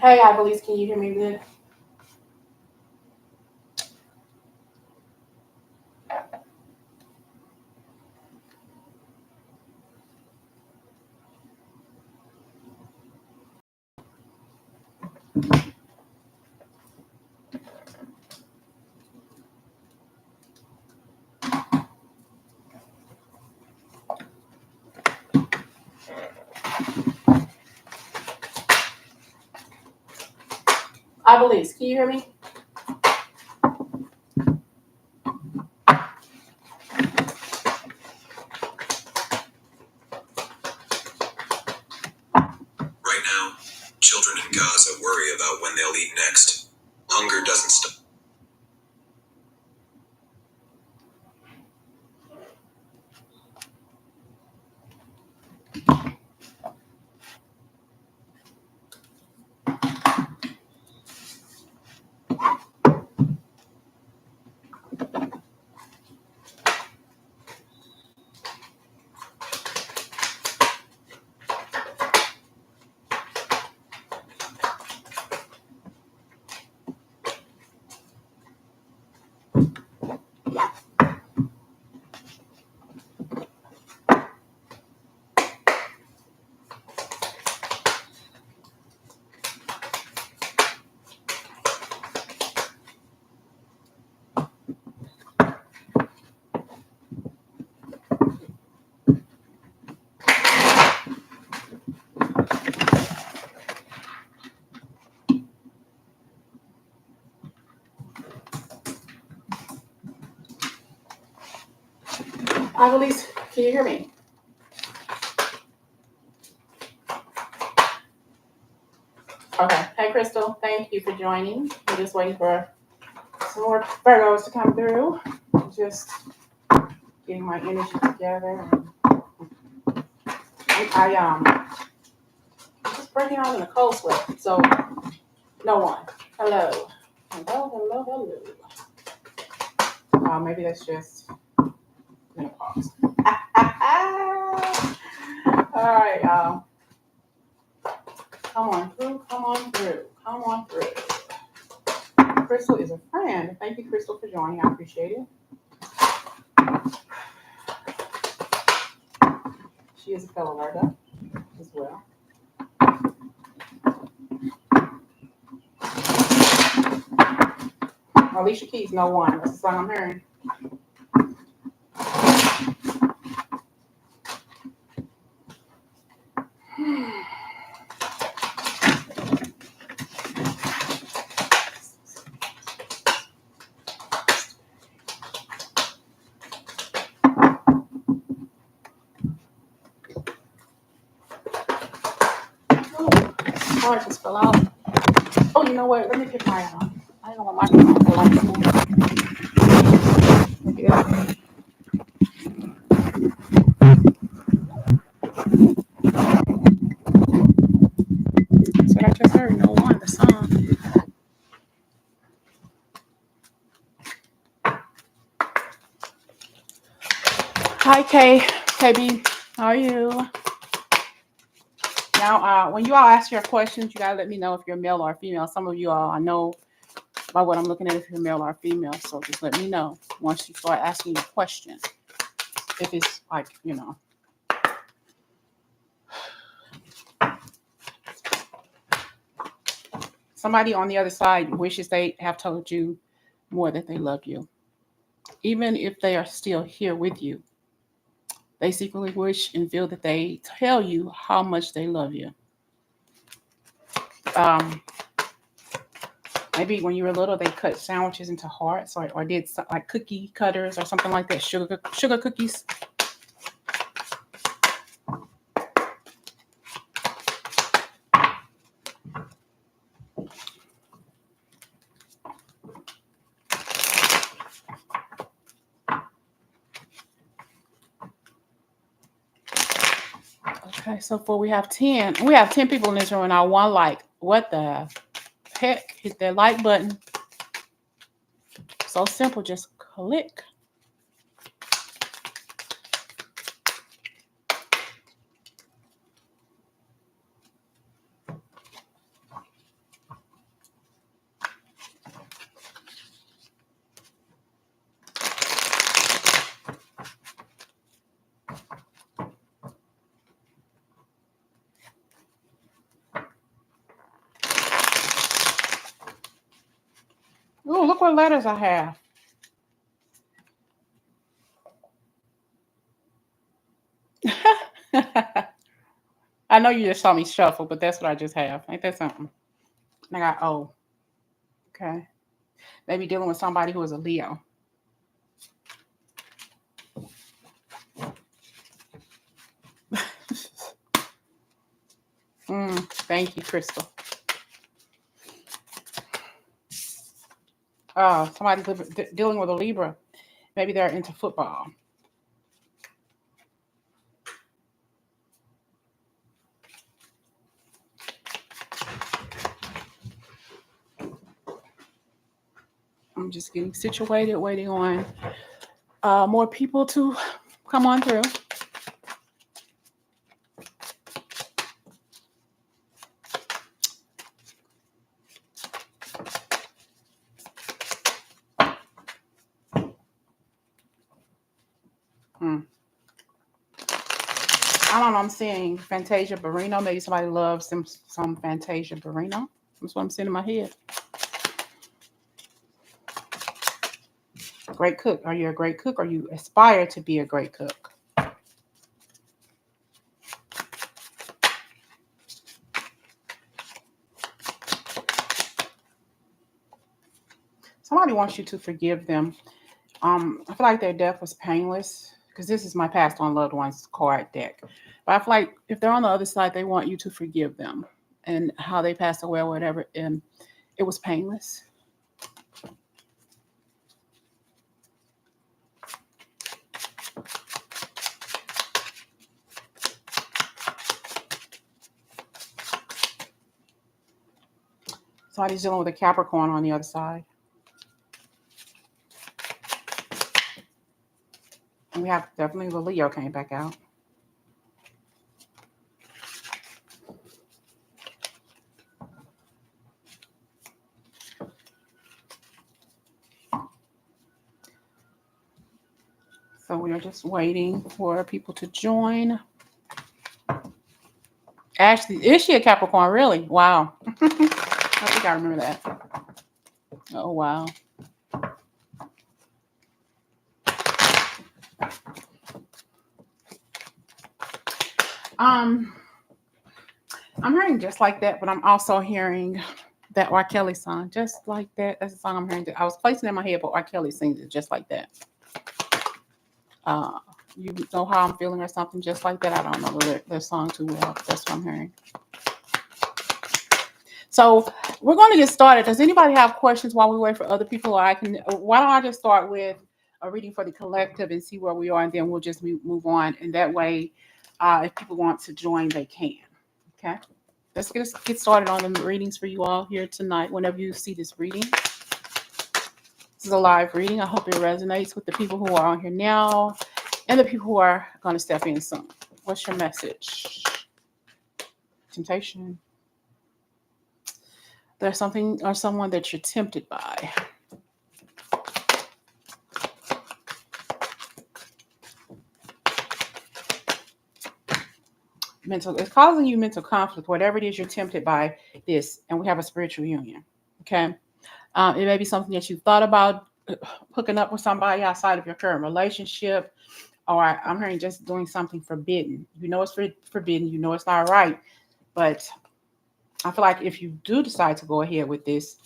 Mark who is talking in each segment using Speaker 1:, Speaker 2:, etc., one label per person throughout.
Speaker 1: Hey, I believe, can you hear me good? I believe, can you hear me?
Speaker 2: Right now, children in Gaza worry about when they'll eat next. Hunger doesn't stop.
Speaker 1: I believe, can you hear me? Okay. Hey, Crystal, thank you for joining. I'm just waiting for some more Virgos to come through. Just getting my energy together. I'm just breaking out in a cold sweat. So, no one. Hello. Hello. Maybe that's just menopause. All right, y'all. Come on through. Crystal is a friend. Thank you, Crystal, for joining. I appreciate it. She is a fellow Virgo as well. Alicia Keys, no one. That's the song I'm hearing. Oh, I just fell out. Oh, you know what? Let me pick my I don't know what my microphone fell out. Maybe that. So I just heard no one, the song. Hi, KB. How are you? Now, when you all ask your questions, you gotta let me know if you're male or female. Some of you all, I know by what I'm looking at if you're male or female. So just let me know once you start asking your question. If it's like, somebody on the other side wishes they have told you more that they love you. Even if they are still here with you, they secretly wish and feel that they tell you how much they love you. Maybe when you were little, they cut sandwiches into hearts or did like cookie cutters or something like that, sugar cookies. Okay, so far we have 10 people in this room now. One like, what the heck? Hit that like button. So simple, just click. Oh, look what letters I have. I know you just saw me shuffle, but that's what I just have. Ain't that something? And I got O. Okay. Maybe dealing with somebody who is a Leo. Thank you, Crystal. Somebody dealing with a Libra. Maybe they're into football. I'm just getting situated, waiting on more people to come on through. I don't know. I'm seeing Fantasia Barrino. Maybe somebody loves some Fantasia Barrino. That's what I'm seeing in my head. Great cook. Are you a great cook or you aspire to be a great cook? Somebody wants you to forgive them. I feel like their death was painless because this is my passed on loved ones card deck. But I feel like if they're on the other side, they want you to forgive them and how they passed away or whatever. And it was painless. Somebody's dealing with a Capricorn on the other side. And we have definitely the Leo came back out. So we are just waiting for people to join. Ashley, is she a Capricorn? Really? Wow. I think I remember that. Oh, wow. I'm hearing just like that, but I'm also hearing that R. Kelly song, just like that. That's the song I'm hearing. I was placing it in my head, but R. Kelly sings it just like that. You know how I'm feeling or something just like that. I don't know the song too well. That's what I'm hearing. So we're going to get started. Does anybody have questions while we wait for other people? Or why don't I just start with a reading for the collective and see where we are, and then we'll just move on. And that way, if people want to join, they can. Okay. Let's get started on the readings for you all here tonight. Whenever you see this reading, this is a live reading. I hope it resonates with the people who are on here now and the people who are going to step in soon. What's your message? Temptation. There's something or someone that you're tempted by. It's causing you mental conflict, whatever it is you're tempted by this, and we have a spiritual union. Okay. It may be something that you thought about hooking up with somebody outside of your current relationship, or I'm hearing just doing something forbidden. You know it's forbidden. You know it's not right, but I feel like if you do decide to go ahead with this,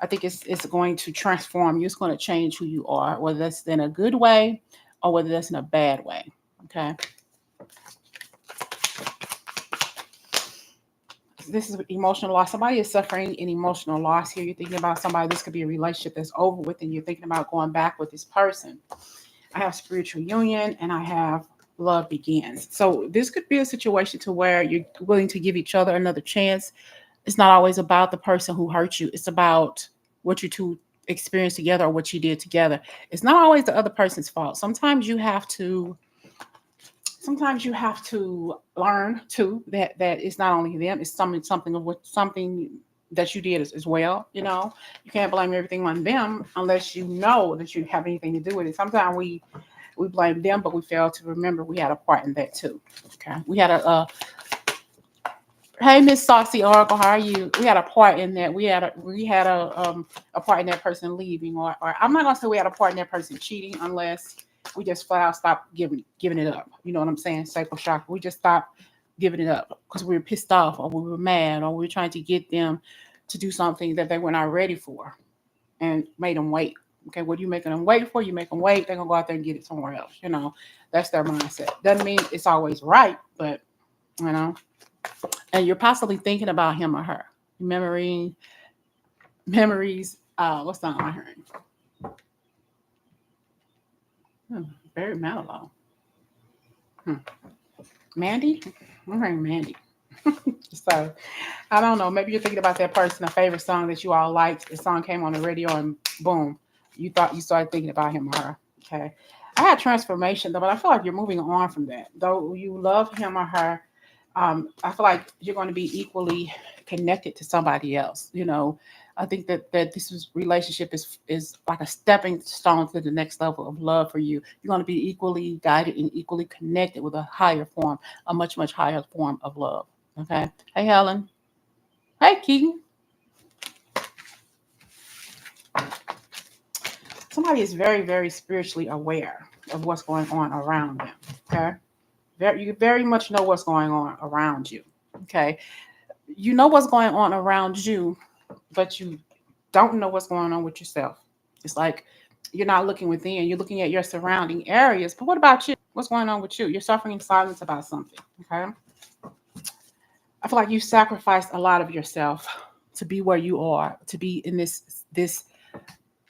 Speaker 1: I think it's going to transform you. It's going to change who you are, whether that's in a good way or whether that's in a bad way. Okay. This is emotional loss. Somebody is suffering an emotional loss here. You're thinking about somebody. This could be a relationship that's over with, and you're thinking about going back with this person. I have spiritual union, and I have love begins. So this could be a situation to where you're willing to give each other another chance. It's not always about the person who hurt you. It's about what you two experienced together or what you did together. It's not always the other person's fault. Sometimes you have to learn too that it's not only them, it's something that you did as well. You know, you can't blame everything on them unless you know that you have anything to do with it. Sometimes we blame them, but we fail to remember we had a part in that too. Okay, we had Hey, Miss Saucy Oracle, how are you? We had a part in that. We had a part in that person leaving, or I'm not gonna say we had a part in that person cheating unless we just flat out stop giving it up. You know what I'm saying? Psycho shock. We just stopped giving it up because we were pissed off, or we were mad, or we were trying to get them to do something that they were not ready for, and made them wait. Okay, what are you making them wait for? You make them wait. They're gonna go out there and get it somewhere else. You know, that's their mindset. Doesn't mean it's always right, but you know. And you're possibly thinking about him or her. Memories. What's that I heard? Hmm, very mellow. Hmm. Mandy? I'm hearing Mandy. So I don't know. Maybe you're thinking about that person, a favorite song that you all liked. The song came on the radio and boom, you started thinking about him or her. Okay. I had transformation though, but I feel like you're moving on from that. Though you love him or her, I feel like you're going to be equally connected to somebody else. You know, I think that relationship is like a stepping stone to the next level of love for you. You're going to be equally guided and equally connected with a higher form, a much higher form of love. Okay. Hey, Helen. Hey, Keaton. Somebody is very spiritually aware of what's going on around them. Okay. You very much know what's going on around you. Okay. You know what's going on around you, but you don't know what's going on with yourself. It's like you're not looking within, you're looking at your surrounding areas. But what about you? What's going on with you? You're suffering in silence about something. Okay. I feel like you sacrificed a lot of yourself to be where you are, to be in this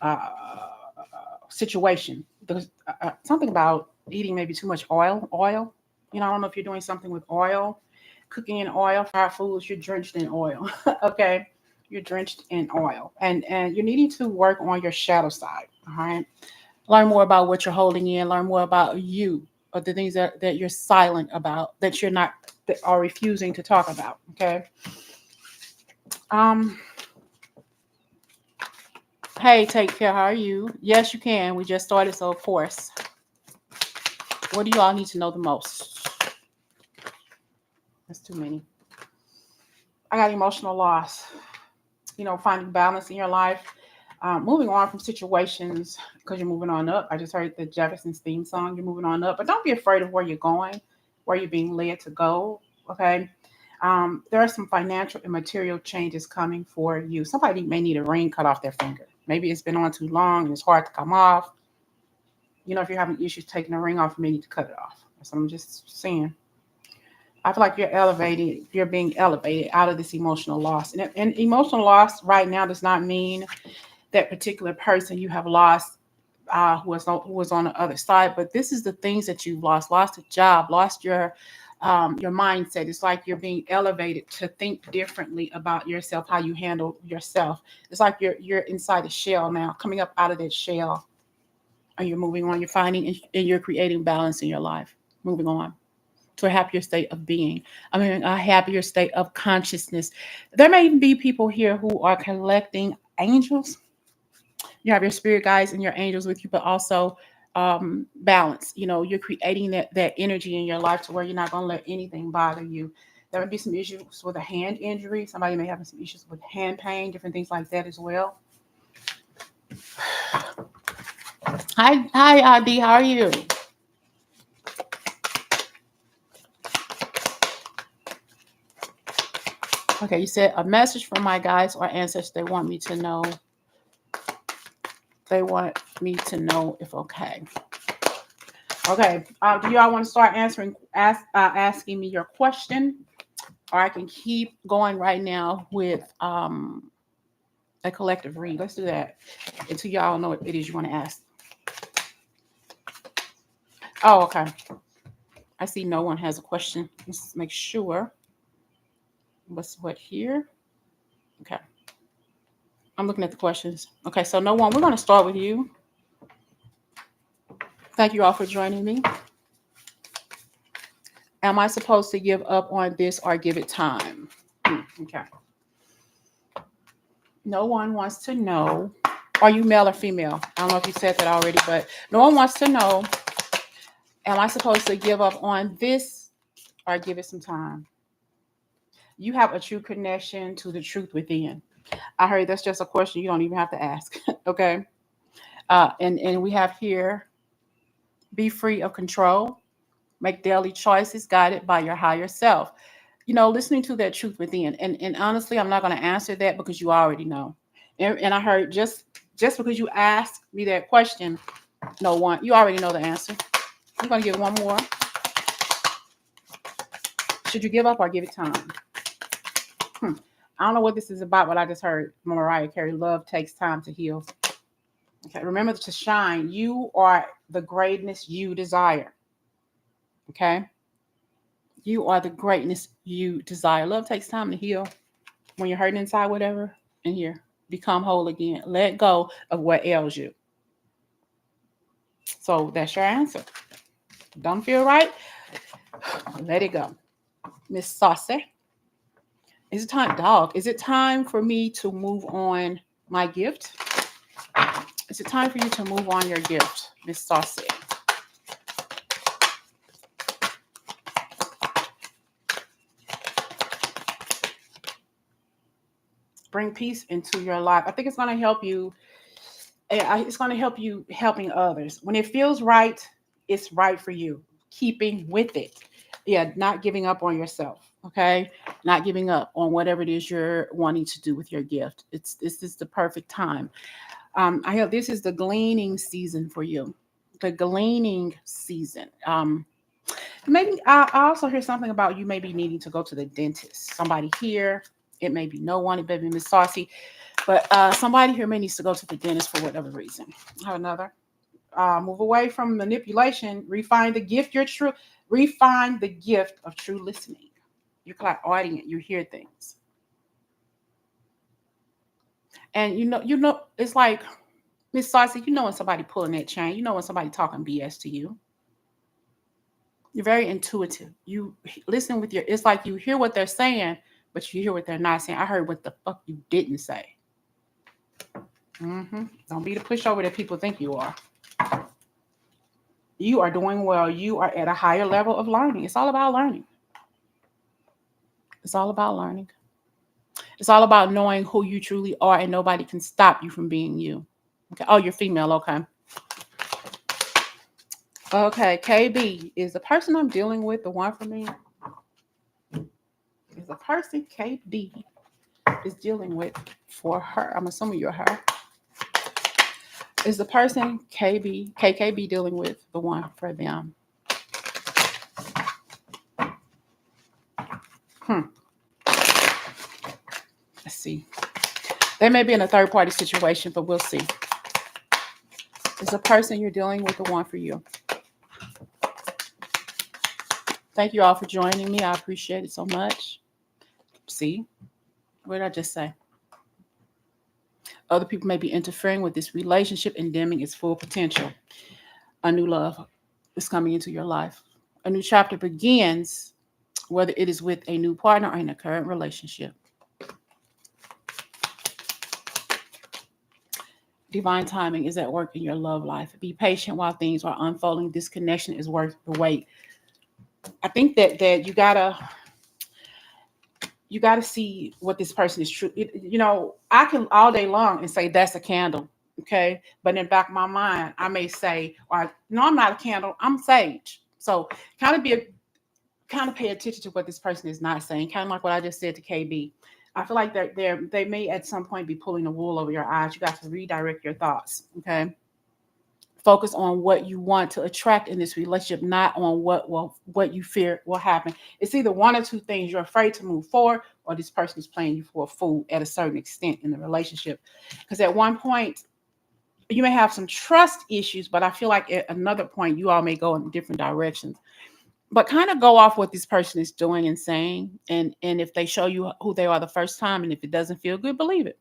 Speaker 1: uh, situation. There's something about eating maybe too much oil. Oil. You know, I don't know if you're doing something with oil, cooking in oil, fried foods. You're drenched in oil. Okay, you're drenched in oil, and you're needing to work on your shadow side. All right, learn more about what you're holding in. Learn more about you, or the things that you're silent about, that you're not, that are refusing to talk about. Okay. Um. Hey, take care. How are you? Yes, you can. We just started, so of course. What do you all need to know the most? That's too many. I got emotional loss. You know, finding balance in your life, moving on from situations because you're moving on up. I just heard the Jefferson's theme song. You're moving on up, but don't be afraid of where you're going, where you're being led to go. Okay. There are some financial and material changes coming for you. Somebody may need a ring cut off their finger. Maybe it's been on too long and it's hard to come off. You know, if you're having issues taking a ring off, you may need to cut it off. That's what I'm just saying. I feel like you're being elevated out of this emotional loss. And emotional loss right now does not mean that particular person you have lost who was on the other side, but this is the things that you've lost a job, lost your mindset. It's like you're being elevated to think differently about yourself, how you handle yourself. It's like you're inside a shell now, coming up out of that shell, and you're moving on. You're finding and you're creating balance in your life, moving on to a happier state of being. I mean, a happier state of consciousness. There may even be people here who are collecting angels. You have your spirit guides and your angels with you, but also balance. You know, you're creating that energy in your life to where you're not going to let anything bother you. There may be some issues with a hand injury. Somebody may have some issues with hand pain, different things like that as well. Hi, Adi. How are you? Okay, you said a message from my guides or ancestors. They want me to know. They want me to know if okay. Okay. Do y'all want to start asking me your question, or I can keep going right now with a collective read? Let's do that until y'all know what it is you want to ask. Oh, okay. I see no one has a question. Let's make sure. What here? Okay. I'm looking at the questions. Okay, so no one. We're going to start with you. Thank you all for joining me. Am I supposed to give up on this or give it time? Okay. No one wants to know. Are you male or female? I don't know if you said that already, but no one wants to know. Am I supposed to give up on this or give it some time? You have a true connection to the truth within. I heard that's just a question you don't even have to ask. Okay. And we have here, be free of control, make daily choices guided by your higher self. Listening to that truth within. And honestly, I'm not going to answer that because you already know. And I heard just because you asked me that question, no one, you already know the answer. I'm going to give one more. Should you give up or give it time? I don't know what this is about, but I just heard Mariah Carey, love takes time to heal. Okay, remember to shine. You are the greatness you desire. Okay? You are the greatness you desire. Love takes time to heal. When you're hurting inside, whatever, in here, become whole again. Let go of what ails you. So that's your answer. Don't feel right? Let it go. Miss Saucy. Is it time, dog? Is it time for me to move on my gift? Is it time for you to move on your gift, Miss Saucy? Bring peace into your life. I think it's going to help you. It's going to help you helping others. When it feels right, it's right for you. Keeping with it. Yeah, not giving up on yourself. Okay, not giving up on whatever it is you're wanting to do with your gift. This is the perfect time. I hope this is the gleaning season for you. The gleaning season. Maybe I also hear something about you maybe needing to go to the dentist. Somebody here, it may be no one, it may be Miss Saucy, but somebody here may needs to go to the dentist for whatever reason. I have another. Move away from manipulation. Refine the gift. Refine the gift of true listening. You're clairaudient. You hear things, and it's like Miss Saucy. You know when somebody pulling that chain. You know when somebody talking BS to you. You're very intuitive. You listen with your. It's like you hear what they're saying, but you hear what they're not saying. I heard what the fuck you didn't say. Don't be the pushover that people think you are. You are doing well. You are at a higher level of learning. It's all about learning. It's all about learning. It's all about knowing who you truly are, and nobody can stop you from being you. Okay. Oh, you're female. Okay. Okay. KB, is the person I'm dealing with the one for me? Is the person KB is dealing with for her? I'm assuming you're her. Is the person KKB dealing with the one for them? Let's see. They may be in a third party situation, but we'll see. Is the person you're dealing with the one for you? Thank you all for joining me. I appreciate it so much. See? What did I just say? Other people may be interfering with this relationship and dimming its full potential. A new love is coming into your life. A new chapter begins, whether it is with a new partner or in a current relationship. Divine timing is at work in your love life. Be patient while things are unfolding. This connection is worth the wait. I think that you got to see what this person is true. I can all day long and say that's a candle, okay? But in the back of my mind, I may say, or no, I'm not a candle. I'm sage. So kind of pay attention to what this person is not saying. Kind of like what I just said to KB. I feel like they may at some point be pulling the wool over your eyes. You got to redirect your thoughts, okay? Focus on what you want to attract in this relationship, not on what you fear will happen. It's either one or two things. You're afraid to move forward, or this person is playing you for a fool at a certain extent in the relationship. Because at one point, you may have some trust issues, but I feel like at another point, you all may go in different directions. But kind of go off what this person is doing and saying, and if they show you who they are the first time, and if it doesn't feel good, believe it.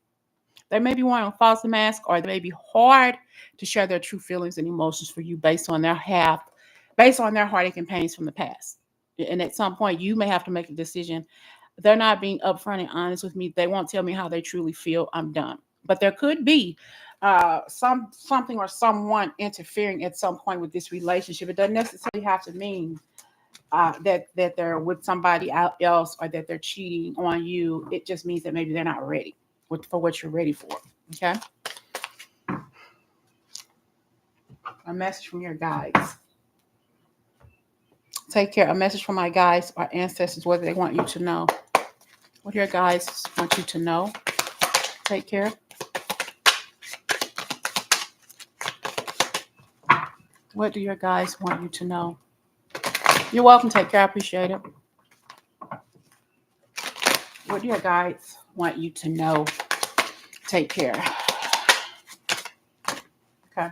Speaker 1: They may be wearing a false mask, or they may be hard to share their true feelings and emotions for you based on their heartache and pains from the past. And at some point, you may have to make a decision. They're not being upfront and honest with me. They won't tell me how they truly feel. I'm done. But there could be something or someone interfering at some point with this relationship. It doesn't necessarily have to mean that they're with somebody else or that they're cheating on you. It just means that maybe they're not ready for what you're ready for. Okay. A message from your guides. Take care. A message from my guides, our ancestors, what they want you to know. What your guides want you to know. Take care. What do your guides want you to know? You're welcome. Take care. I appreciate it. What do your guides want you to know? Take care. Okay.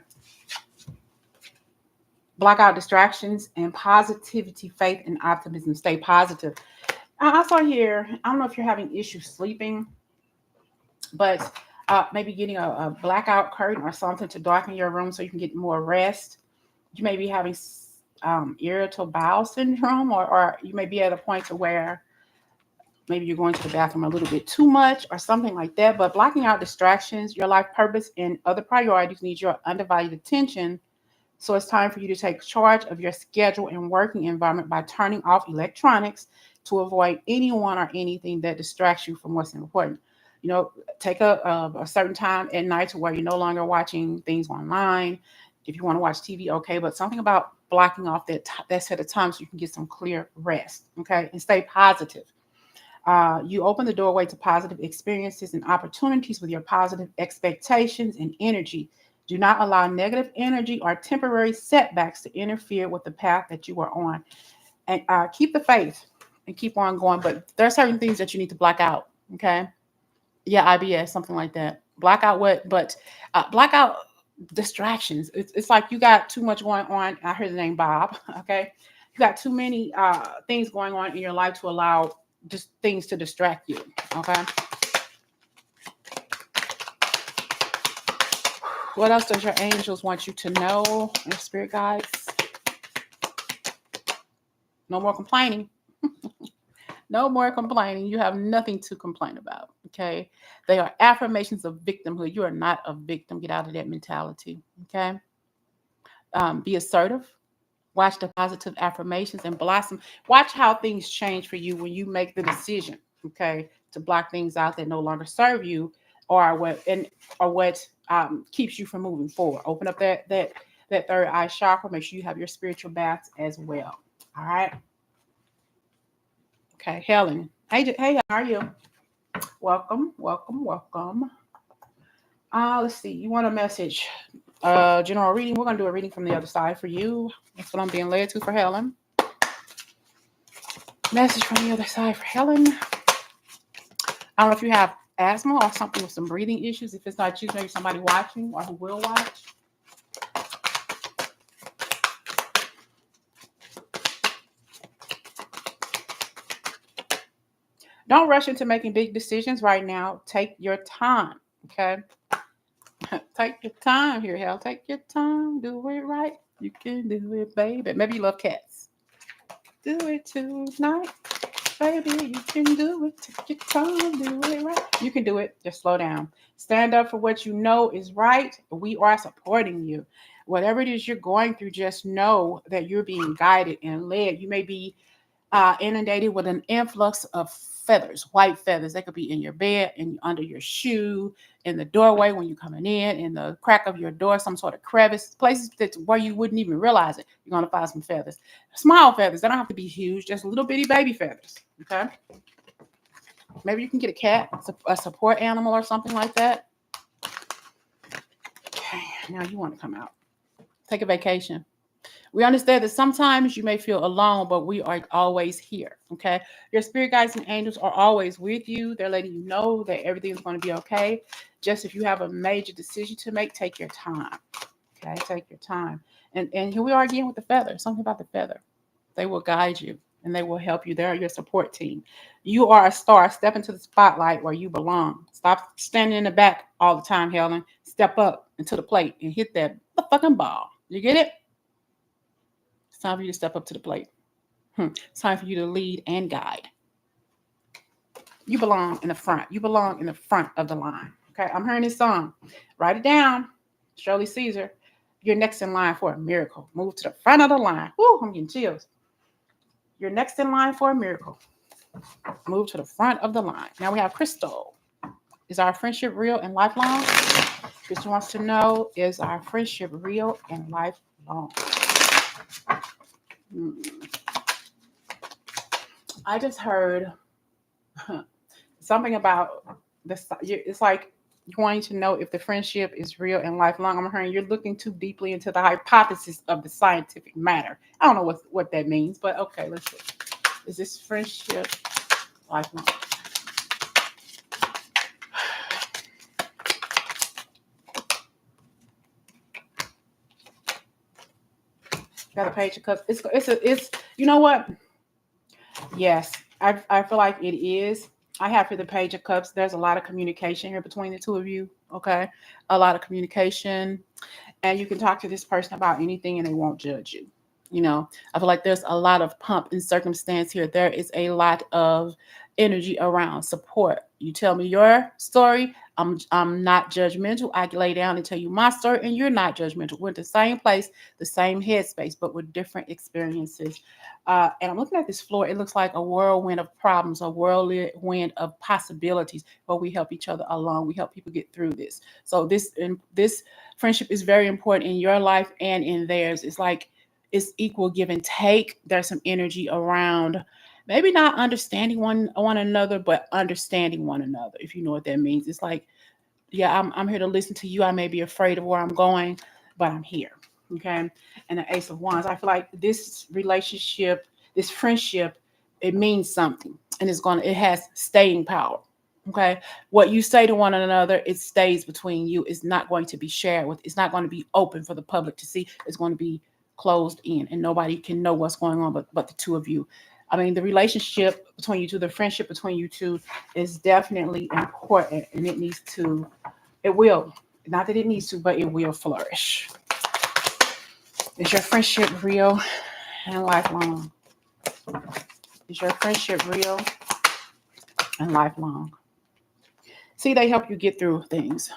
Speaker 1: Block out distractions and positivity, faith, and optimism. Stay positive. I also hear, I don't know if you're having issues sleeping, but maybe getting a blackout curtain or something to darken your room so you can get more rest. You may be having irritable bowel syndrome, or you may be at a point to where maybe you're going to the bathroom a little bit too much or something like that. But blocking out distractions, your life purpose, and other priorities need your undivided attention. So it's time for you to take charge of your schedule and working environment by turning off electronics to avoid anyone or anything that distracts you from what's important. You know, take a certain time at night to where you're no longer watching things online. If you want to watch TV, okay, but something about blocking off that set of time so you can get some clear rest, okay, and stay positive. You open the doorway to positive experiences and opportunities with your positive expectations and energy. Do not allow negative energy or temporary setbacks to interfere with the path that you are on. And keep the faith and keep on going. But there are certain things that you need to block out. Okay. Yeah, IBS, something like that. Block out what? But block out distractions. It's like you got too much going on. I heard the name Bob. Okay. You got too many things going on in your life to allow just things to distract you. Okay. What else does your angels want you to know? Your spirit guides. No more complaining. No more complaining. You have nothing to complain about. Okay. They are affirmations of victimhood. You are not a victim. Get out of that mentality. Okay. Be assertive. Watch the positive affirmations and blossom. Watch how things change for you when you make the decision, okay, to block things out that no longer serve you, or what keeps you from moving forward. Open up that third eye chakra. Make sure you have your spiritual baths as well. All right. Okay, Helen. Hey, how are you? Welcome, welcome, welcome. Let's see. You want a message? General reading. We're gonna do a reading from the other side for you. That's what I'm being led to for Helen. Message from the other side for Helen. I don't know if you have asthma or something with some breathing issues. If it's not you, maybe somebody watching or who will watch. Don't rush into making big decisions right now. Take your time, okay? Take your time here, Hal. Take your time. Do it right. You can do it, baby. Maybe you love cats. Do it tonight. Baby, you can do it. Take your time, do it right. You can do it. Just slow down. Stand up for what you know is right. We are supporting you. Whatever it is you're going through, just know that you're being guided and led. You may be inundated with an influx of feathers, white feathers. They could be in your bed, and under your shoe, in the doorway when you're coming in the crack of your door, some sort of crevice, places that where you wouldn't even realize it. You're gonna find some feathers, small feathers. They don't have to be huge, just little bitty baby feathers. Okay. Maybe you can get a cat, a support animal, or something like that. Okay. Now you want to come out, take a vacation. We understand that sometimes you may feel alone, but we are always here. Okay. Your spirit guides and angels are always with you. They're letting you know that everything's going to be okay. Just if you have a major decision to make, take your time. Okay. Take your time. And here we are again with the feather. Something about the feather. They will guide you and they will help you. They're your support team. You are a star. Step into the spotlight where you belong. Stop standing in the back all the time, Helen. Step up into the plate and hit that fucking ball. You get it? It's time for you to step up to the plate. It's time for you to lead and guide. You belong in the front. You belong in the front of the line. Okay, I'm hearing this song. Write it down. Shirley Caesar. You're next in line for a miracle. Move to the front of the line. Woo, I'm getting chills. You're next in line for a miracle. Move to the front of the line. Now we have Crystal. Is our friendship real and lifelong? Crystal wants to know, is our friendship real and lifelong? Hmm. I just heard something about this. It's like you wanting to know if the friendship is real and lifelong. I'm hearing you're looking too deeply into the hypothesis of the scientific matter. I don't know what that means, but okay, let's see. Is this friendship lifelong? Got a page of cups. It's you know what? Yes, I feel like it is. I have here the page of cups. There's a lot of communication here between the two of you. Okay, a lot of communication, and you can talk to this person about anything, and they won't judge you. You know, I feel like there's a lot of pump and circumstance here. There is a lot of energy around support. You tell me your story. I'm not judgmental. I can lay down and tell you my story, and you're not judgmental. We're in the same place, the same headspace, but with different experiences. And I'm looking at this floor. It looks like a whirlwind of problems, a whirlwind of possibilities, but we help each other along. We help people get through this. So this friendship is very important in your life and in theirs. It's like it's equal give and take. There's some energy around maybe not understanding one another, but understanding one another, if you know what that means. It's like, yeah, I'm here to listen to you. I may be afraid of where I'm going, but I'm here. Okay. And the Ace of Wands. I feel like this relationship, this friendship, it means something. And it has staying power. Okay. What you say to one another, it stays between you. It's not going to be shared with, it's not going to be open for the public to see. It's going to be closed in and nobody can know what's going on but the two of you. I mean, the relationship between you two, the friendship between you two is definitely important and it will, not that it needs to, but it will flourish. Is your friendship real and lifelong? Is your friendship real and lifelong? See, they help you get through things.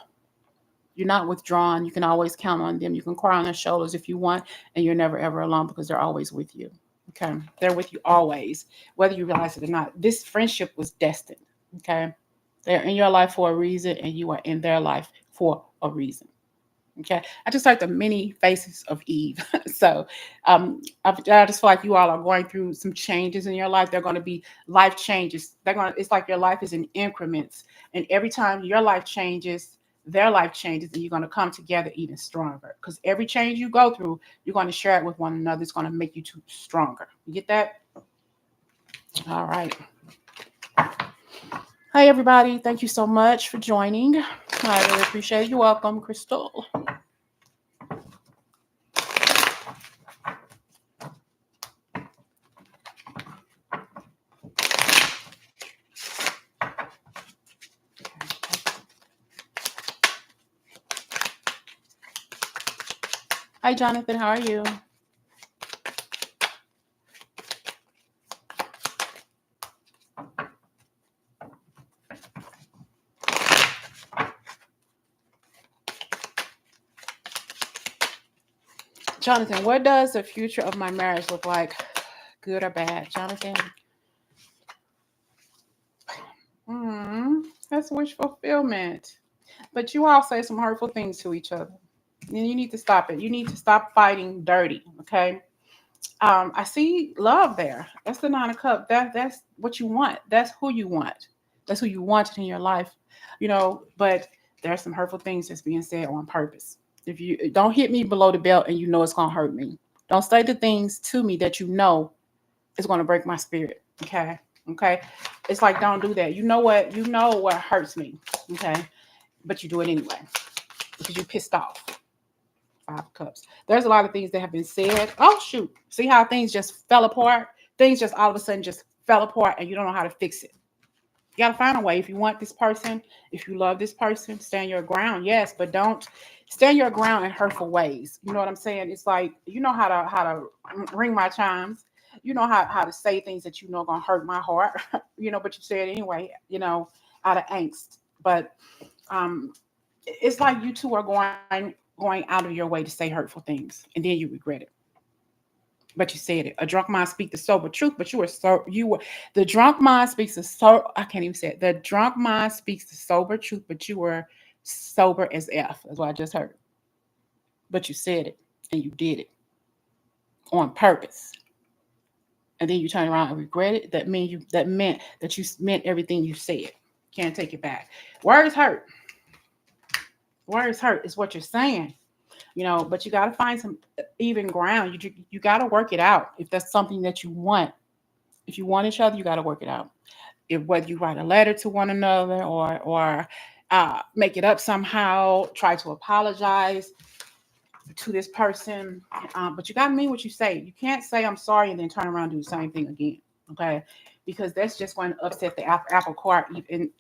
Speaker 1: You're not withdrawn. You can always count on them. You can cry on their shoulders if you want, and you're never ever alone because they're always with you. Okay. They're with you always, whether you realize it or not. This friendship was destined. Okay. They're in your life for a reason, and you are in their life for a reason. Okay. I just like the many faces of Eve. So I just feel like you all are going through some changes in your life. They're going to be life changes. It's like your life is in increments. And every time your life changes, their life changes, and you're going to come together even stronger. Because every change you go through, you're going to share it with one another. It's going to make you two stronger. You get that? All right. Hi, everybody. Thank you so much for joining. I really appreciate it. You're welcome, Crystal. Hi, Jonathan. How are you? Jonathan, what does the future of my marriage look like? Good or bad? Jonathan? That's wish fulfillment. But you all say some hurtful things to each other. And you need to stop it. You need to stop fighting dirty. Okay. I see love there. That's the Nine of Cups. That's what you want. That's who you want. That's who you wanted in your life. But there's some hurtful things that's being said on purpose. If you don't hit me below the belt and you know it's gonna hurt me. Don't say the things to me that you know is gonna break my spirit. Okay. Okay. It's like don't do that. You know what hurts me. Okay. But you do it anyway because you're pissed off. Five of Cups. There's a lot of things that have been said. Oh shoot. See how things just fell apart? Things just all of a sudden just fell apart and you don't know how to fix it. You gotta find a way. If you want this person, if you love this person, stand your ground. Yes, but don't stand your ground in hurtful ways. You know what I'm saying? It's like you know how to ring my chimes. You know how to say things that you know gonna hurt my heart. But you say it anyway. Out of angst. But it's like you two are going out of your way to say hurtful things, and then you regret it. but you said it. A drunk mind speaks the sober truth, but the drunk mind speaks I can't even say it. The drunk mind speaks the sober truth, but you were sober as F. That's what I just heard. But you said it and you did it on purpose. And then you turn around and regret it. That meant that you meant everything you said. Can't take it back. Words hurt. Words hurt is what you're saying. But you got to find some even ground. You got to work it out if that's something that you want. If you want each other, you got to work it out. If whether you write a letter to one another or make it up somehow, try to apologize to this person, but you got to mean what you say. You can't say I'm sorry and then turn around and do the same thing again, okay? Because that's just going to upset the apple cart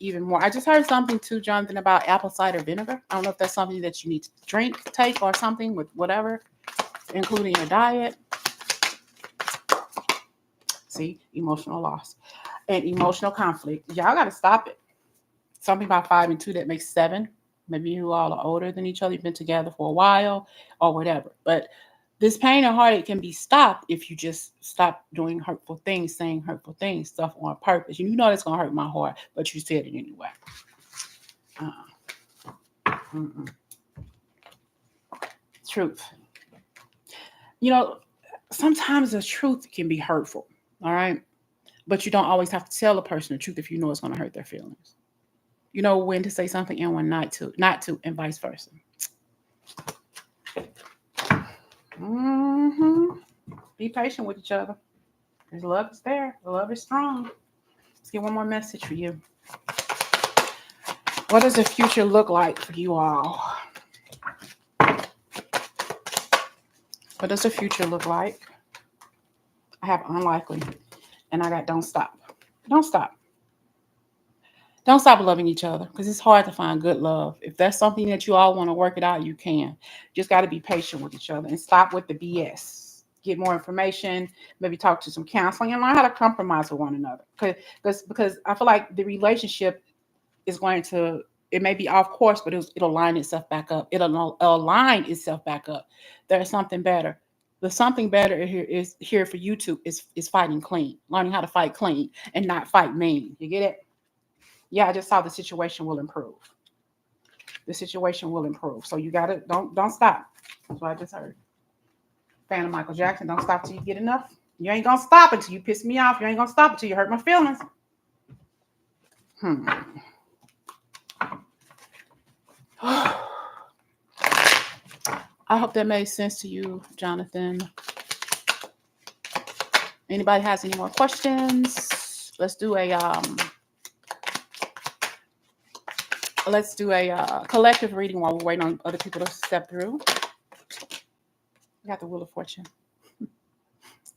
Speaker 1: even more. I just heard something too, Jonathan, about apple cider vinegar. I don't know if that's something that you need to take or something with whatever, including your diet. See, emotional loss and emotional conflict. Y'all got to stop it. Something about 5 and 2 that makes 7. Maybe you all are older than each other. You've been together for a while or whatever. But this pain and heartache can be stopped if you just stop doing hurtful things, saying hurtful things, stuff on purpose. You know it's going to hurt my heart, but you said it anyway. Truth. Sometimes the truth can be hurtful, all right? But you don't always have to tell a person the truth if you know it's going to hurt their feelings. You know when to say something and when not to, and vice versa. Be patient with each other. Because love is there. The love is strong. Let's get one more message for you. What does the future look like for you all? What does the future look like? I have unlikely. And I got don't stop. Don't stop. Don't stop loving each other because it's hard to find good love. If that's something that you all want to work it out, you can. Just got to be patient with each other and stop with the BS. Get more information, maybe talk to some counseling and learn how to compromise with one another. Because I feel like the relationship is going to, it may be off course, but it'll line itself back up. It'll align itself back up. There's something better. The something better here for you two is fighting clean, learning how to fight clean and not fight mean. You get it? Yeah, I just saw the situation will improve. The situation will improve. So you gotta don't stop. That's what I just heard. Fan of Michael Jackson, don't stop till you get enough. You ain't gonna stop until you piss me off. You ain't gonna stop until you hurt my feelings. I hope that made sense to you, Jonathan. Anybody has any more questions? Let's do a collective reading while we're waiting on other people to step through. We got the Wheel of Fortune.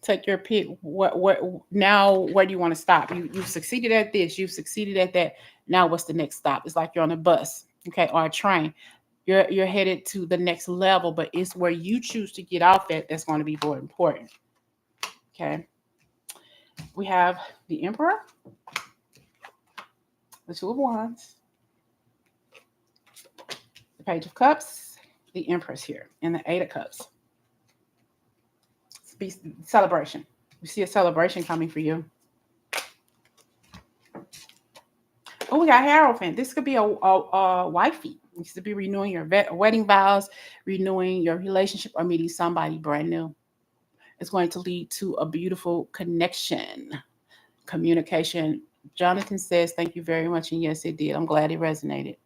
Speaker 1: Take your pick. What now? Where do you want to stop? You've succeeded at this. You've succeeded at that. Now what's the next stop? It's like you're on a bus, okay, or a train. You're headed to the next level, but it's where you choose to get off at that's going to be more important. Okay. We have the Emperor, the Two of Wands, the Page of Cups, the Empress here, and the Eight of Cups. It's celebration. We see a celebration coming for you. Oh, we got Hierophant. This could be a wifey. This could be renewing your wedding vows, renewing your relationship, or meeting somebody brand new. It's going to lead to a beautiful connection, communication. Jonathan says, thank you very much. And yes, it did. I'm glad it resonated.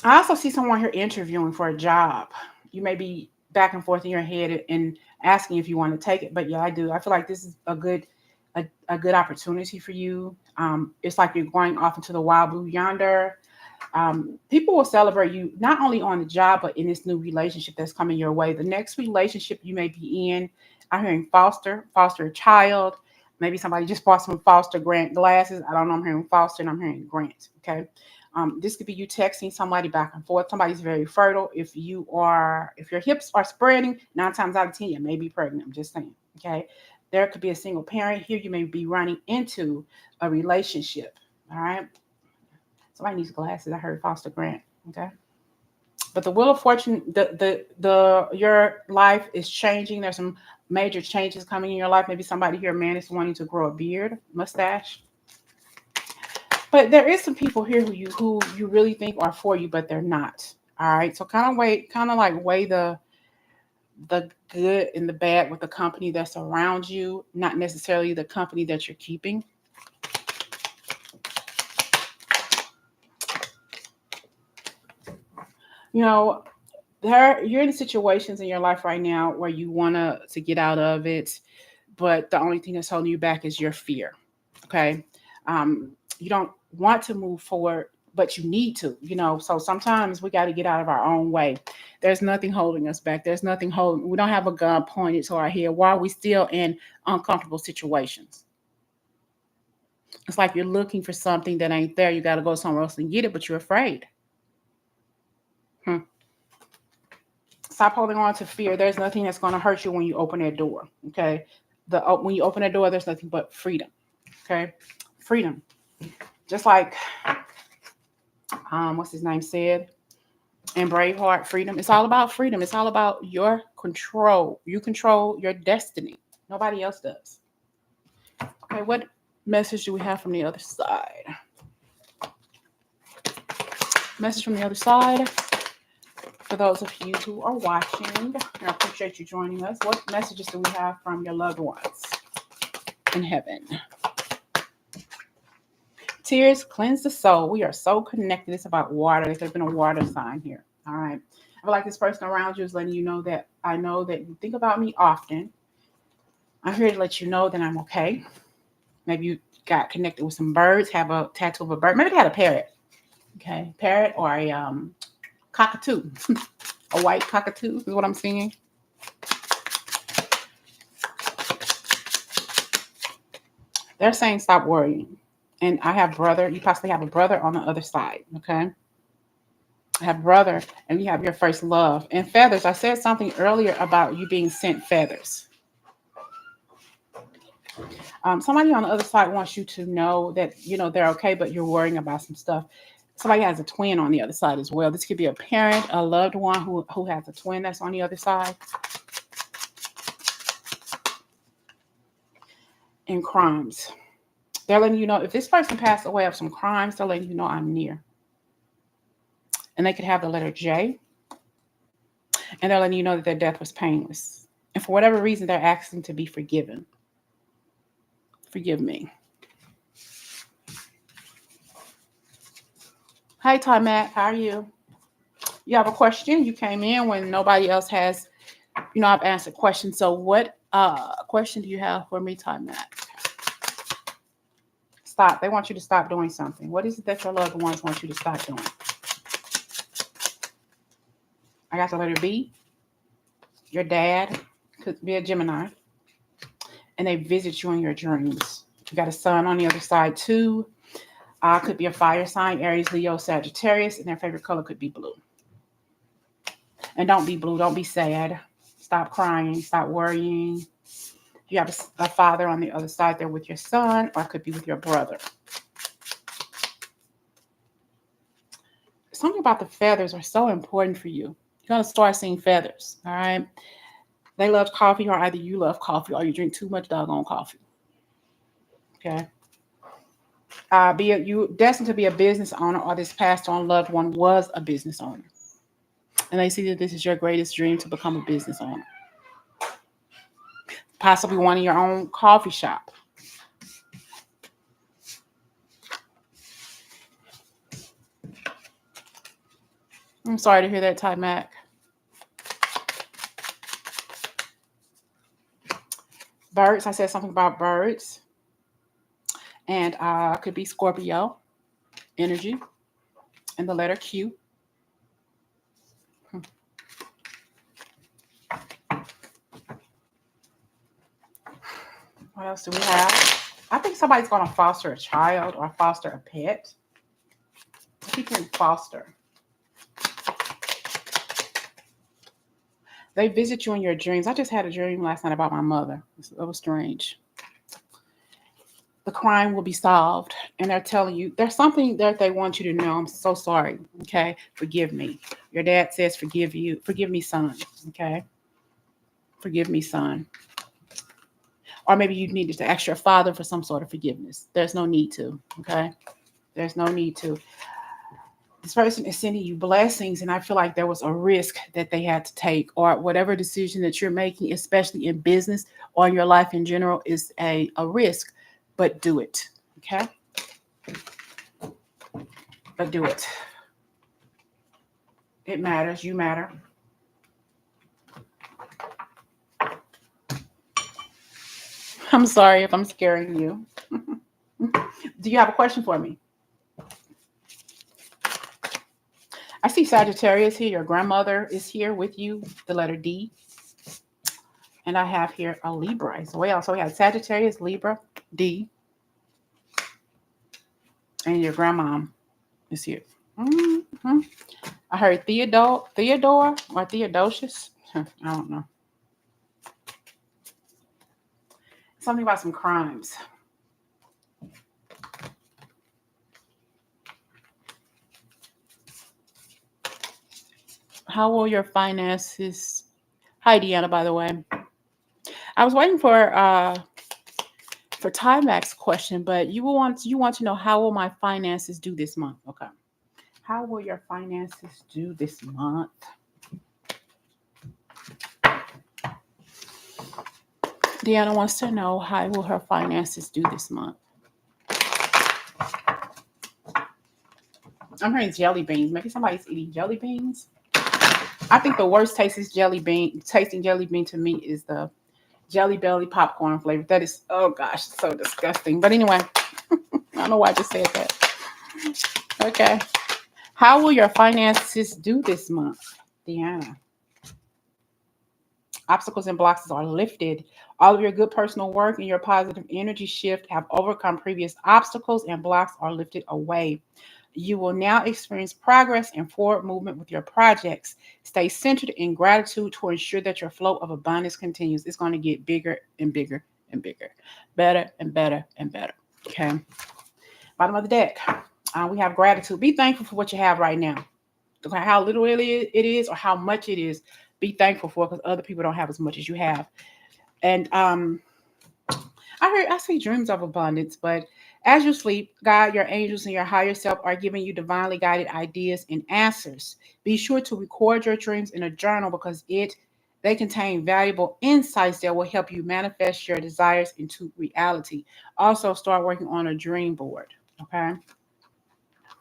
Speaker 1: I also see someone here interviewing for a job. You may be back and forth in your head and asking if you want to take it. But yeah, I do. I feel like this is a good opportunity for you. It's like you're going off into the wild blue yonder. People will celebrate you not only on the job, but in this new relationship that's coming your way. The next relationship you may be in, I'm hearing foster a child. Maybe somebody just bought some foster grant glasses. I don't know. I'm hearing foster and I'm hearing grant. Okay. This could be you texting somebody back and forth. Somebody's very fertile. If your hips are spreading, 9 times out of 10, you may be pregnant. I'm just saying. Okay. There could be a single parent here. You may be running into a relationship. All right. Somebody needs glasses. I heard foster grant. Okay. But the Wheel of Fortune, the your life is changing. There's some major changes coming in your life. Maybe somebody here, man, is wanting to grow a beard, mustache. But there is some people here who you really think are for you, but they're not. All right. So weigh the good and the bad with the company that's around you, not necessarily the company that you're keeping. You know, you're in situations in your life right now where you want to get out of it, but the only thing that's holding you back is your fear. Okay. You don't want to move forward, but you need to, so sometimes we got to get out of our own way. There's nothing holding us back. We don't have a gun pointed to our head while we still in uncomfortable situations. It's like you're looking for something that ain't there. You got to go somewhere else and get it, but you're afraid. Stop holding on to fear. There's nothing that's going to hurt you when you open that door. Okay. When you open that door, there's nothing but freedom. Okay. Freedom. Just like, what's his name said in Braveheart, freedom. It's all about freedom. It's all about your control. You control your destiny. Nobody else does. Okay. What message do we have from the other side? Message from the other side. For those of you who are watching, and I appreciate you joining us. What messages do we have from your loved ones in heaven? Tears cleanse the soul. We are so connected. It's about water. There could have been a water sign here. All right. I feel like this person around you is letting you know that I know that you think about me often. I'm here to let you know that I'm okay. Maybe you got connected with some birds, have a tattoo of a bird. Maybe they had a parrot. Okay. Parrot or a cockatoo. A white cockatoo is what I'm seeing. They're saying stop worrying. And I have brother. You possibly have a brother on the other side. Okay. I have brother, and you have your first love. And feathers. I said something earlier about you being sent feathers. Somebody on the other side wants you to know that, they're okay, but you're worrying about some stuff. Somebody has a twin on the other side as well. This could be a parent, a loved one who has a twin that's on the other side. And crimes. They're letting you know if this person passed away of some crimes, they're letting you know I'm near. And they could have the letter J. And they're letting you know that their death was painless. And for whatever reason, they're asking to be forgiven. Forgive me. Hi, Ty Mac. How are you? You have a question? You came in when nobody else has, I've answered questions. So what question do you have for me, Ty Mac? Stop. They want you to stop doing something. What is it that your loved ones want you to stop doing? I got the letter B. Your dad could be a Gemini. And they visit you in your dreams. You got a sun on the other side too. Could be a fire sign, Aries, Leo, Sagittarius, and their favorite color could be blue. And don't be blue. Don't be sad. Stop crying. Stop worrying. You have a father on the other side there with your son, or it could be with your brother. Something about the feathers are so important for you. You're going to start seeing feathers, all right? They love coffee, or either you love coffee or you drink too much doggone coffee. Okay? You destined to be a business owner, or this passed on loved one was a business owner. And they see that this is your greatest dream to become a business owner. Possibly one in your own coffee shop. I'm sorry to hear that, Ty Mac. Birds, I said something about birds. And could be Scorpio energy. And the letter Q. What else do we have? I think somebody's going to foster a child or foster a pet. He can foster. They visit you in your dreams. I just had a dream last night about my mother. It was strange. the crime will be solved. And they're telling you there's something that they want you to know. I'm so sorry. Okay. Forgive me. Your dad says, forgive you. Forgive me, son. Okay. Forgive me, son. Or maybe you needed to ask your father for some sort of forgiveness. There's no need to. Okay. There's no need to. This person is sending you blessings, and I feel like there was a risk that they had to take, or whatever decision that you're making, especially in business or in your life in general, is a risk, but do it. Okay. But do it. It matters. You matter. I'm sorry if I'm scaring you. Do you have a question for me? I see Sagittarius here. Your grandmother is here with you, the letter D. And I have here a Libra as well. So we have Sagittarius, Libra, D. And your grandma is here. Mm-hmm. I heard Theodore or Theodosius. I don't know. Something about some crimes. How will your finances? Hi, Deanna, by the way. I was waiting for Timac's question, but you want to know, how will my finances do this month? Okay. How will your finances do this month? Deanna wants to know, how will her finances do this month? I'm hearing jelly beans. Maybe somebody's eating jelly beans. I think the worst tasting jelly bean to me is the Jelly Belly popcorn flavor. That is, oh gosh, so disgusting. But anyway, I don't know why I just said that. Okay. How will your finances do this month, Deanna? Obstacles and blocks are lifted. All of your good personal work and your positive energy shift have overcome previous obstacles, and blocks are lifted away. You will now experience progress and forward movement with your projects. Stay centered in gratitude to ensure that your flow of abundance continues. It's going to get bigger and bigger and bigger, better and better and better. Okay. Bottom of the deck. We have gratitude. Be thankful for what you have right now. How little it is or how much it is. Be thankful for it, because other people don't have as much as you have. And I see dreams of abundance, but as you sleep, God, your angels, and your higher self are giving you divinely guided ideas and answers. Be sure to record your dreams in a journal, because they contain valuable insights that will help you manifest your desires into reality. Also, start working on a dream board. Okay.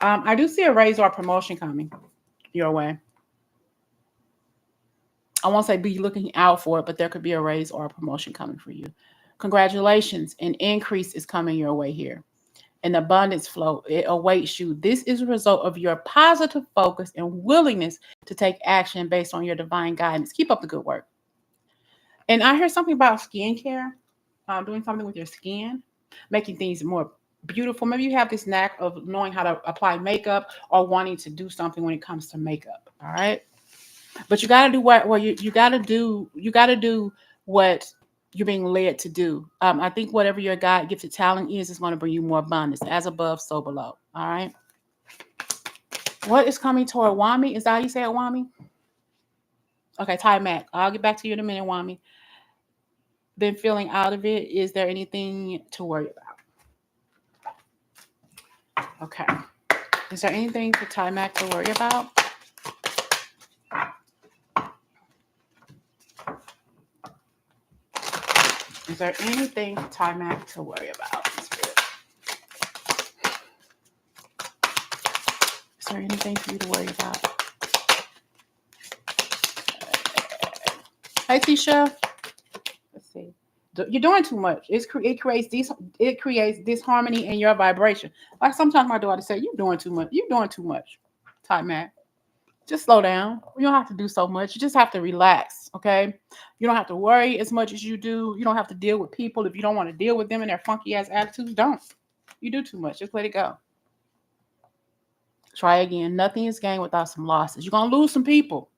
Speaker 1: I do see a raise or promotion coming your way. I won't say be looking out for it, but there could be a raise or a promotion coming for you. Congratulations. An increase is coming your way here. An abundance flow, it awaits you. This is a result of your positive focus and willingness to take action based on your divine guidance. Keep up the good work. And I heard something about skincare, doing something with your skin, making things more beautiful. Maybe you have this knack of knowing how to apply makeup or wanting to do something when it comes to makeup. All right. But you got to do you got to do what you're being led to do. I think whatever your God gifted talent is going to bring you more abundance. As above, so below. All right. What is coming toward Wami? Is that how you say it, Wami? Okay, Ty Mac. I'll get back to you in a minute, Wami. Been feeling out of it. Is there anything to worry about? Okay. Is there anything for Ty Mac to worry about? Is there anything for Ty Mac to worry about? Is there anything for you to worry about? Hey, Tisha. Let's see. You're doing too much. It creates disharmony in your vibration. Like sometimes my daughter said, "You're doing too much. You're doing too much." Ty Mac. Just slow down. You don't have to do so much. You just have to relax, okay? You don't have to worry as much as you do. You don't have to deal with people. If you don't want to deal with them and their funky ass attitudes, don't. You do too much. Just let it go. Try again. Nothing is gained without some losses. You're going to lose some people.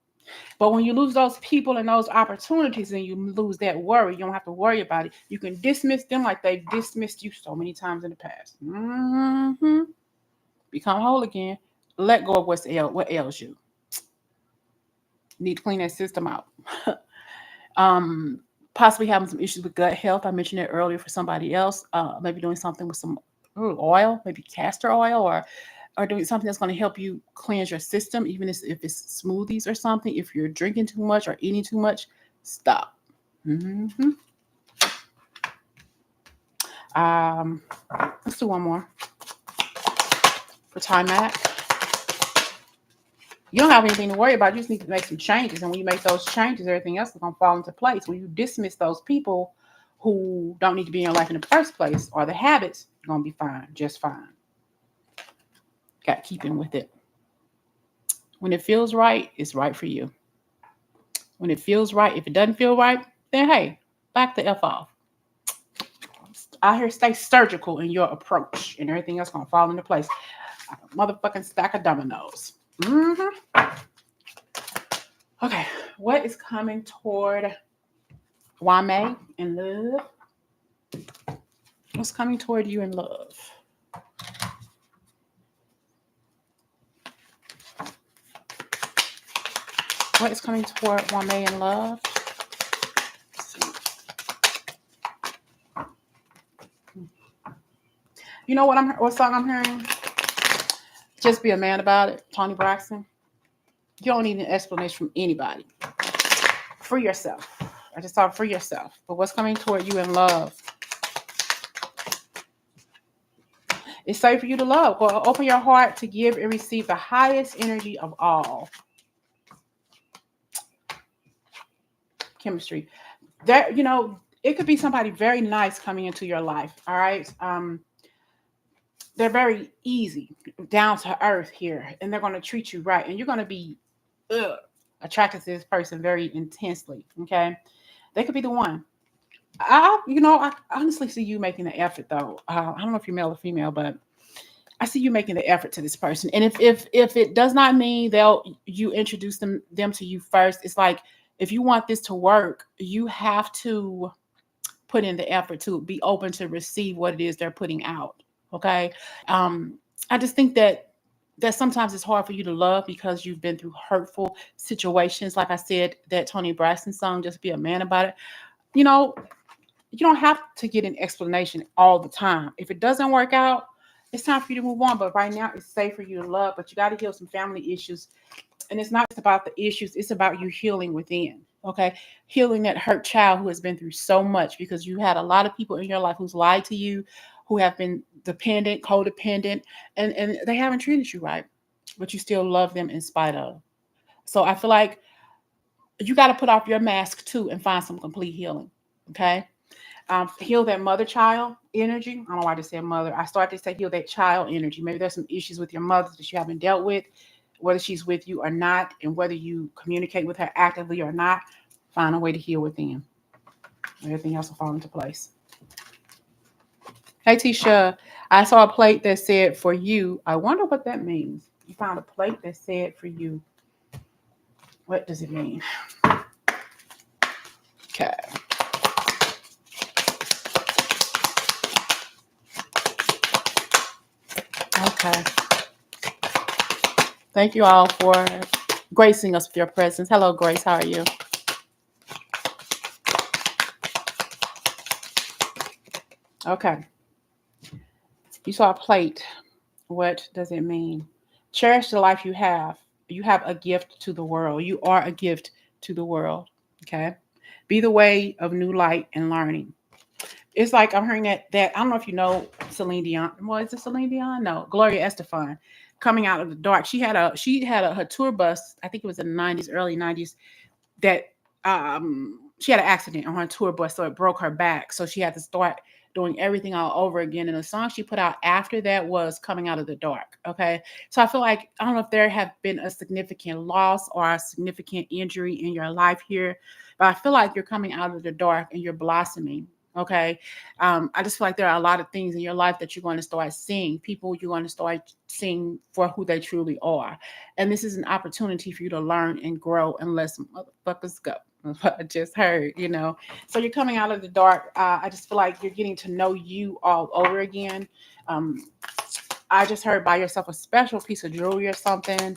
Speaker 1: But when you lose those people and those opportunities and you lose that worry, you don't have to worry about it. You can dismiss them like they've dismissed you so many times in the past. Become whole again. Let go of what ails you. Need to clean that system out. Possibly having some issues with gut health. I mentioned it earlier for somebody else. Maybe doing something with some oil, maybe castor oil, or doing something that's going to help you cleanse your system, even if it's smoothies or something. If you're drinking too much or eating too much, stop. Let's do one more for Mac. You don't have anything to worry about. You just need to make some changes. And when you make those changes, everything else is going to fall into place. When you dismiss those people who don't need to be in your life in the first place, or the habits, you're going to be fine, just fine. Got keeping with it. When it feels right, it's right for you. When it feels right, if it doesn't feel right, then hey, back the F off. Out here, stay surgical in your approach, and everything else going to fall into place. A motherfucking stack of dominoes. Okay, what is coming toward Wame in love? What's coming toward you in love? What is coming toward Wame in love? You know what song I'm hearing? Just Be a Man About It, Toni Braxton. You don't need an explanation from anybody. Free yourself. I just thought free yourself. But what's coming toward you in love? It's safe for you to love. Well, open your heart to give and receive the highest energy of all. Chemistry. That, it could be somebody very nice coming into your life. All right. They're very easy, down to earth here, and they're going to treat you right, and you're going to be attracted to this person very intensely. Okay, they could be the one. I honestly see you making the effort, though. I don't know if you're male or female, but I see you making the effort to this person. And if it does not mean you introduce them to you first, it's like, if you want this to work, you have to put in the effort to be open to receive what it is they're putting out. Okay. I just think that sometimes it's hard for you to love because you've been through hurtful situations. Like I said, that Toni Braxton song, Just Be a Man About It. You don't have to get an explanation all the time. If it doesn't work out, it's time for you to move on. But right now, it's safe for you to love. But you got to heal some family issues. And it's not just about the issues. It's about you healing within. Okay. Healing that hurt child who has been through so much, because you had a lot of people in your life who's lied to you, who have been dependent, codependent, and they haven't treated you right, but you still love them in spite of. So I feel like you got to put off your mask too and find some complete healing. Okay. Heal that mother-child energy. I don't know why I just said mother. I started to say heal that child energy. Maybe there's some issues with your mother that you haven't dealt with, whether she's with you or not, and whether you communicate with her actively or not. Find a way to heal within. Everything else will fall into place. Hey, Tisha, I saw a plate that said for you. I wonder what that means. You found a plate that said for you. What does it mean? Okay. Okay. Thank you all for gracing us with your presence. Hello, Grace. How are you? Okay. You saw a plate. What does it mean? Cherish the life you have. You have a gift to the world. You are a gift to the world. Okay. Be the way of new light and learning. It's like I'm hearing that I don't know if you know Celine Dion. Well, is it Celine Dion? No, Gloria Estefan, coming out of the dark. She had her tour bus. I think it was in the 90s, early 90s. That she had an accident on her tour bus, so it broke her back. So she had to start doing everything all over again. And the song she put out after that was Coming Out of the Dark. Okay. So I feel like, I don't know if there have been a significant loss or a significant injury in your life here, but I feel like you're coming out of the dark and you're blossoming. Okay. I just feel like there are a lot of things in your life that you're going to start seeing, people you're going to start seeing for who they truly are. And this is an opportunity for you to learn and grow and let some motherfuckers go. That's what I just heard, you know. So you're coming out of the dark. I just feel like you're getting to know you all over again. Um, I just heard buy yourself a special piece of jewelry or something.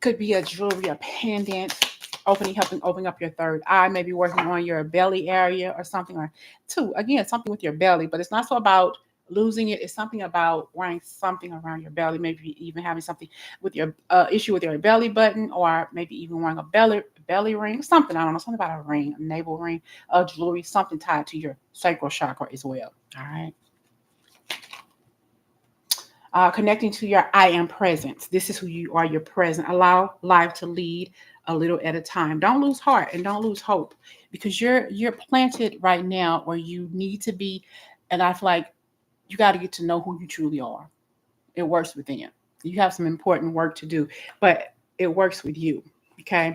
Speaker 1: Could be a jewelry, a pendant, helping open up your third eye, maybe working on your belly area or something, or two, again, something with your belly, but it's not so about losing it. It's something about wearing something around your belly, maybe even having something with your issue with your belly button, or maybe even wearing a belly ring, something, I don't know, something about a ring, a navel ring, a jewelry, something tied to your sacral chakra as well. All right. Connecting to your I am presence. This is who you are. You're present. Allow life to lead a little at a time. Don't lose heart and don't lose hope, because you're planted right now where you need to be. And I feel like you got to get to know who you truly are. It works within you. You have some important work to do, but it works with you. Okay.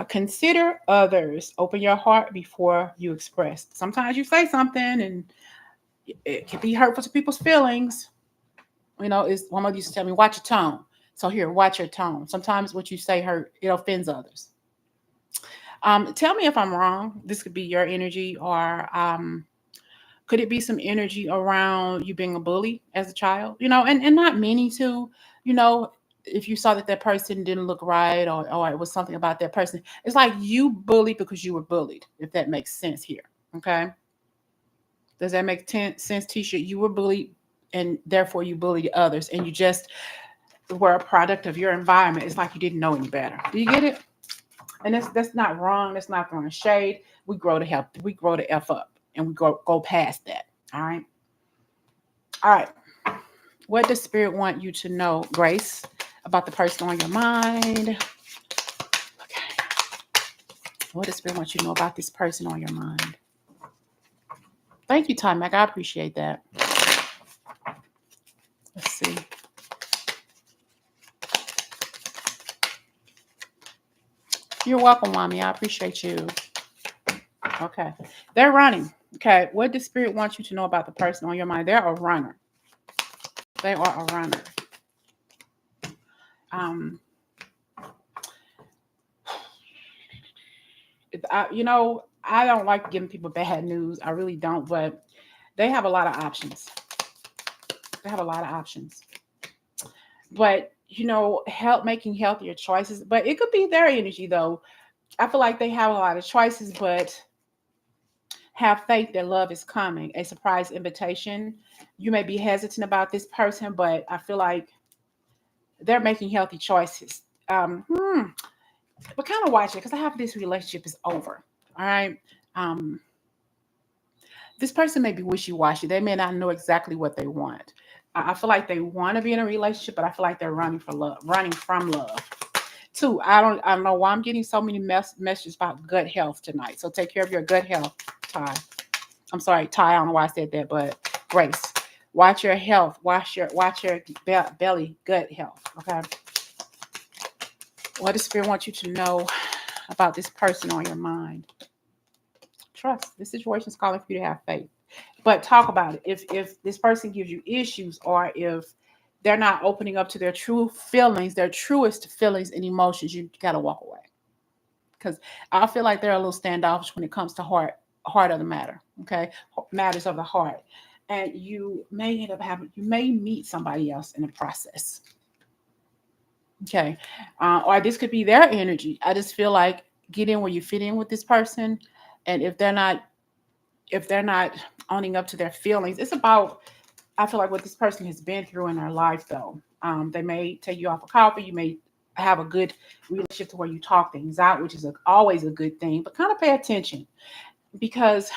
Speaker 1: Consider others. Open your heart before you express. Sometimes you say something and it can be hurtful to people's feelings. You know, is one mother used to tell me, watch your tone. So here, watch your tone. Sometimes what you say hurt, it offends others. Tell me if I'm wrong. This could be your energy, or could it be some energy around you being a bully as a child? You know, and not meaning to, you know, if you saw that that person didn't look right, or it was something about that person, it's like you bullied because you were bullied, if that makes sense here. Okay. Does that make sense, Tisha? You were bullied and therefore you bullied others, and you just were a product of your environment. It's like you didn't know any better. Do you get it? And that's not wrong. That's not throwing shade. We grow to help. We grow to f up, and we go past that. All right. All right. What does spirit want you to know, Grace, about the person on your mind? Okay. What does spirit want you to know about this person on your mind? Thank you, Time Mac. I appreciate that. Let's see. You're welcome, Mommy. I appreciate you. Okay. They're running. Okay. What does spirit want you to know about the person on your mind? They're a runner. They are a runner. Um, you know, I don't like giving people bad news. I really don't, but they have a lot of options. They have a lot of options. But, you know, help making healthier choices. But it could be their energy, though. I feel like they have a lot of choices, but have faith that love is coming, a surprise invitation. You may be hesitant about this person, but I feel like they're making healthy choices. But kind of watch it, because I have this relationship is over. All right. Um, this person may be wishy-washy. They may not know exactly what they want. I feel like they want to be in a relationship, but I feel like they're running for love, running from love. Two, I don't know why I'm getting so many messages about gut health tonight. So take care of your gut health, Ty. I'm sorry, Ty. I don't know why I said that, but Grace, watch your health. Watch your belly, gut health. Okay. What does spirit want you to know about this person on your mind? Trust. This situation is calling for you to have faith, but talk about it. If this person gives you issues, or if they're not opening up to their true feelings, their truest feelings and emotions, you gotta walk away, because I feel like they're a little standoffish when it comes to heart of the matter. Okay, matters of the heart, and you may end up you may meet somebody else in the process. Okay, or this could be their energy. I just feel like get in where you fit in with this person, and if they're not owning up to their feelings, it's about, I feel like, what this person has been through in their life, though. They may take you off a coffee. You may have a good relationship to where you talk things out, which is always a good thing. But kind of pay attention, because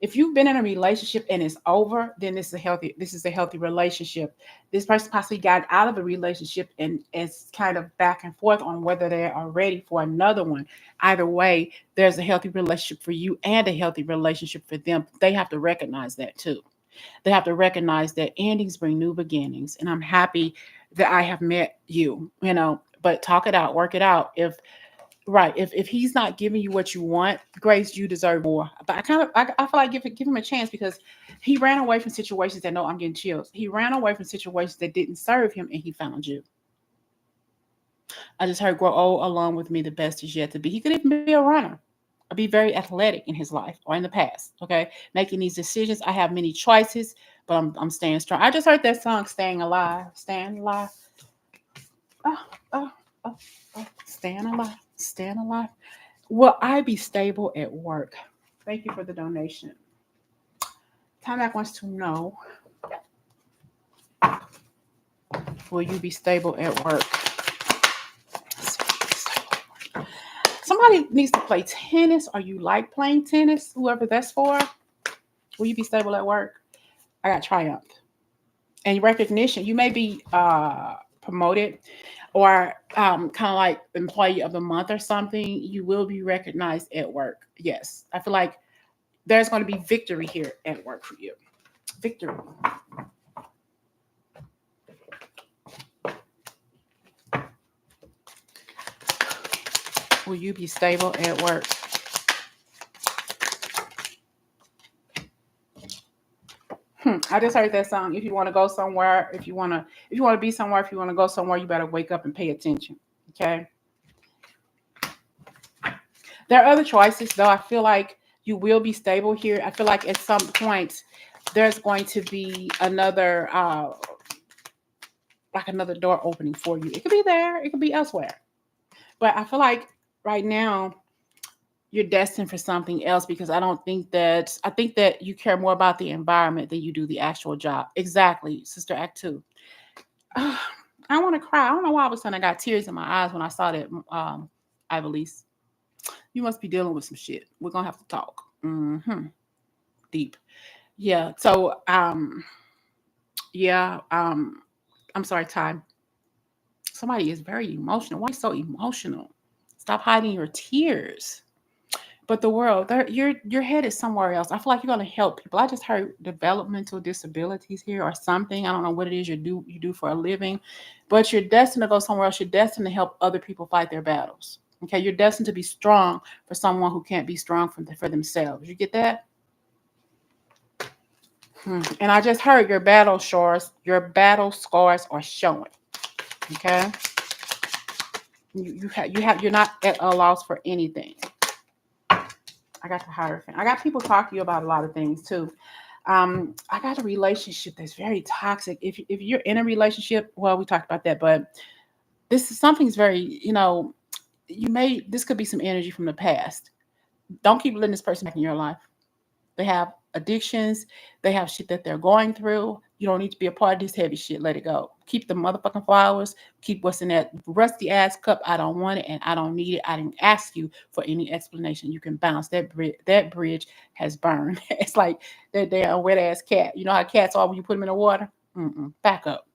Speaker 1: if you've been in a relationship and it's over, then this is a healthy relationship. This person possibly got out of a relationship and is kind of back and forth on whether they are ready for another one. Either way, there's a healthy relationship for you and a healthy relationship for them. They have to recognize that too. They have to recognize that endings bring new beginnings. And I'm happy that I have met you, you know, but talk it out, work it out. If Right. If he's not giving you what you want, Grace, you deserve more. But I feel like give him a chance because he ran away from situations that no, I'm getting chills. He ran away from situations that didn't serve him, and he found you. I just heard grow old along with me. The best is yet to be. He could even be a runner or be very athletic in his life or in the past. Okay, making these decisions. I have many choices, but I'm staying strong. I just heard that song, "Staying Alive," staying alive. Oh, oh, oh, oh, staying alive, staying alive. Will I be stable at work? Thank you for the donation. Timeback wants to know, will you be stable at work? Somebody needs to play tennis or you like playing tennis, whoever that's for. Will you be stable at work? I got triumph. And recognition, you may be promoted or kind of like employee of the month or something. You will be recognized at work. Yes. I feel like there's going to be victory here at work for you. Victory. Will you be stable at work? I just heard that song. If you want to go somewhere, if you want to be somewhere, if you want to go somewhere, you better wake up and pay attention. Okay. There are other choices, though. I feel like you will be stable here. I feel like at some point there's going to be another like another door opening for you. It could be there, it could be elsewhere. But I feel like right now you're destined for something else because I think that you care more about the environment than you do the actual job. Exactly, Sister Act 2. I want to cry. I don't know why all of a sudden I got tears in my eyes when I saw that. Ivelisse, you must be dealing with some shit. We're gonna have to talk. Deep. Yeah. So yeah. I'm sorry, Ty. Somebody is very emotional. Why so emotional? Stop hiding your tears. But the world, your head is somewhere else. I feel like you're gonna help people. I just heard developmental disabilities here or something. I don't know what it is you do for a living, but you're destined to go somewhere else. You're destined to help other people fight their battles. Okay, you're destined to be strong for someone who can't be strong for themselves. You get that? And I just heard your battle scars are showing. Okay, you're not at a loss for anything. I got the Hierophant. I got people talk to you about a lot of things too. I got a relationship that's very toxic. If you're in a relationship, well, we talked about that, but this is something's very, this could be some energy from the past. Don't keep letting this person back in your life. They have addictions. They have shit that they're going through. You don't need to be a part of this heavy shit. Let it go. Keep the motherfucking flowers. Keep what's in that rusty ass cup. I don't want it and I don't need it. I didn't ask you for any explanation. You can bounce. That bridge has burned. It's like that damn wet ass cat. You know how cats are when you put them in the water? Back up.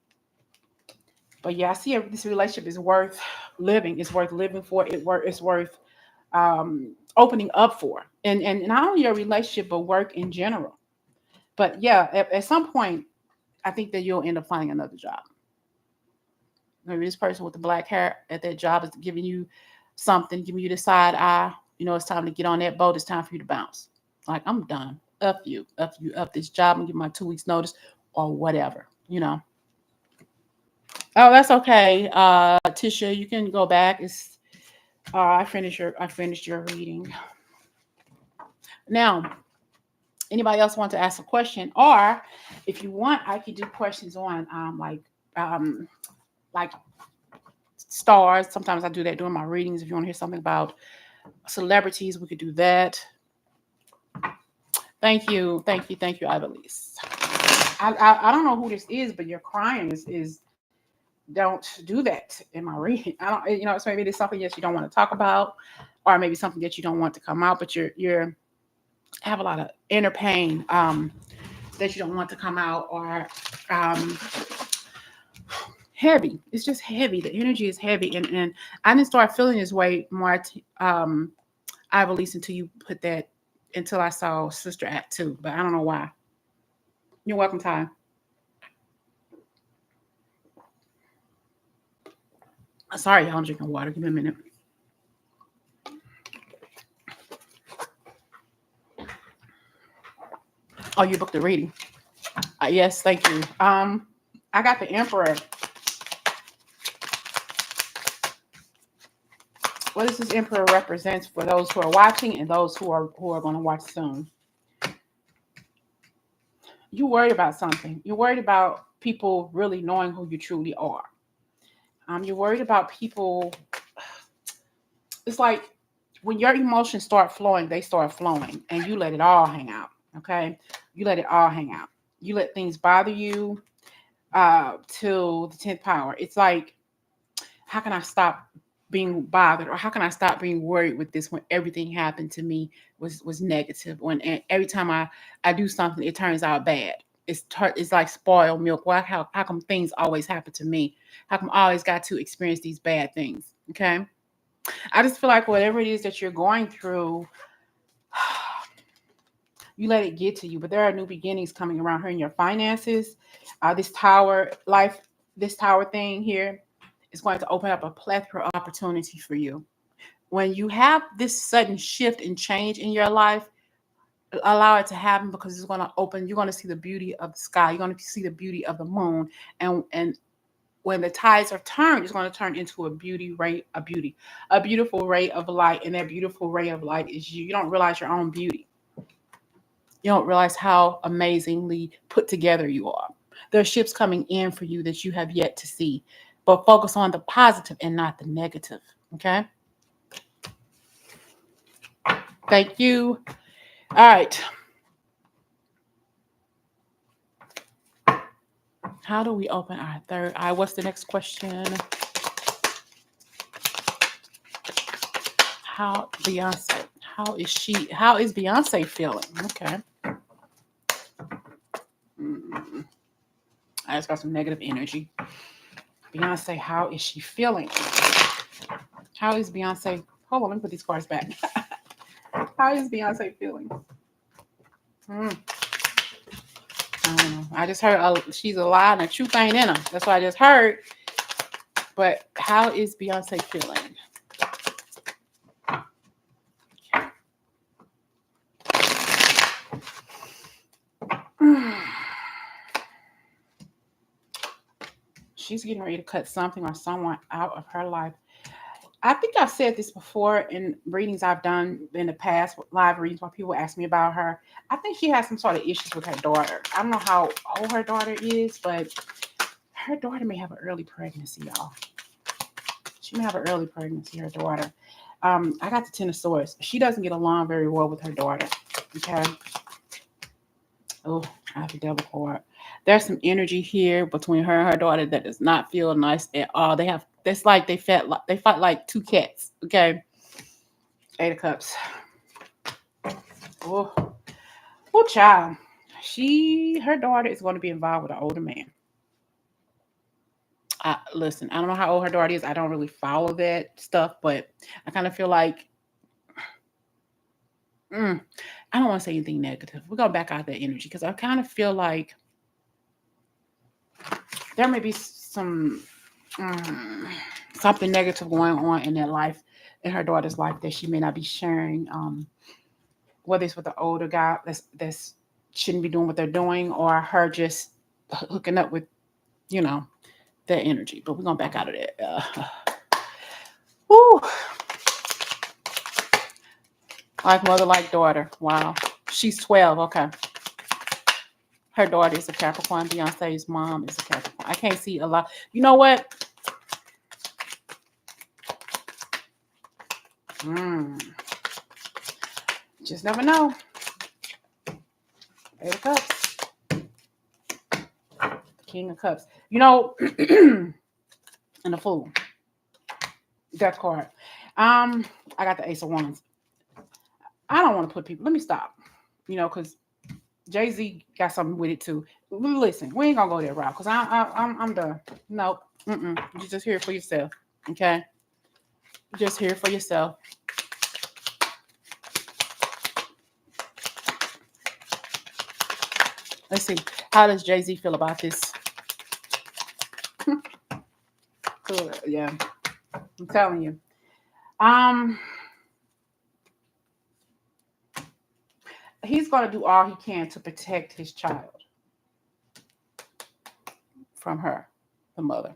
Speaker 1: But yeah, I see this relationship is worth living. It's worth living for. It's worth opening up for. And not only your relationship, but work in general. But yeah, at some point, I think that you'll end up finding another job. Maybe this person with the black hair at that job is giving you something, giving you the side eye. You know, it's time to get on that boat. It's time for you to bounce. Like, I'm done. Up you, up this job and give my 2 weeks notice or whatever, you know. Oh, that's okay. Tisha, you can go back. It's I finished your reading. Now, anybody else want to ask a question? Or if you want, I could do questions on like stars. Sometimes I do that during my readings. If you want to hear something about celebrities, we could do that. Thank you, Ivelisse. I don't know who this is, but your crying is don't do that in my reading. I don't, so maybe it's something that you don't want to talk about, or maybe something that you don't want to come out, but you're have a lot of inner pain that you don't want to come out, or heavy. It's just heavy. The energy is heavy, and I didn't start feeling this way more. I released until you put that until I saw Sister Act 2, but I don't know why. You're welcome, Ty. Sorry, y'all, I'm drinking water. Give me a minute. Oh, you booked the reading. Yes, thank you. I got the Emperor. What does this Emperor represents for those who are watching and those who are going to watch soon? You worried about something. You're worried about people really knowing who you truly are. You're worried about people. It's like when your emotions start flowing, they start flowing, and you let it all hang out. Okay, you let it all hang out. You let things bother you till the 10th power. It's like, how can I stop being bothered, or how can I stop being worried with this when everything happened to me was negative? When every time I do something, it turns out bad. It's like spoiled milk. Why? How come things always happen to me? How come I always got to experience these bad things? Okay, I just feel like whatever it is that you're going through, you let it get to you. But there are new beginnings coming around here in your finances. This tower life, this tower thing here is going to open up a plethora of opportunity for you. When you have this sudden shift and change in your life, allow it to happen, because it's going to open. You're going to see the beauty of the sky. You're going to see the beauty of the moon, and when the tides are turned, it's going to turn into a beautiful ray of light, and that beautiful ray of light is you. You don't realize your own beauty. You don't realize how amazingly put together you are. There are ships coming in for you that you have yet to see, but focus on the positive and not the negative. Okay. Thank you. All right. How do we open our third eye? What's the next question? How Beyonce? How is she? How is Beyonce feeling? Okay. I just got some negative energy. Beyonce, how is she feeling? How is Beyonce? Hold on, let me put these cards back. How is Beyonce feeling? I don't know. I just heard she's a lie and the truth ain't in her. That's what I just heard. But how is Beyonce feeling? She's getting ready to cut something or someone out of her life. I think I've said this before in readings I've done in the past, live readings where people ask me about her. I think she has some sort of issues with her daughter. I don't know how old her daughter is, but her daughter may have an early pregnancy, y'all. She may have an early pregnancy, her daughter. I got the Ten of Swords. She doesn't get along very well with her daughter. Okay. Oh, I have the Devil card. There's some energy here between her and her daughter that does not feel nice at all. It's like they fight like two cats. Okay. 8 of Cups. Oh, child. Her daughter is going to be involved with an older man. Listen, I don't know how old her daughter is. I don't really follow that stuff, but I kind of feel like I don't want to say anything negative. We're going to back out that energy because I kind of feel like there may be something negative going on in that life, in her daughter's life, that she may not be sharing. Whether it's with the older guy that's shouldn't be doing what they're doing, or her just hooking up with, their energy. But we're gonna back out of that. Woo. Like mother, like daughter. Wow. She's 12. Okay. Her daughter is a Capricorn. Beyonce's mom is a Capricorn. I can't see a lot. You know what? Just never know. 8 of Cups. King of Cups. And the Fool. Death card. I got the Ace of Wands. I don't want to put people. Let me stop. Because Jay-Z got something with it too. Listen, we ain't gonna go that route because I'm done. Nope. You just hear it for yourself. Okay. Just hear it for yourself. Let's see. How does Jay-Z feel about this? Cool. Yeah. I'm telling you. He's he's going to do all he can to protect his child from her, the mother.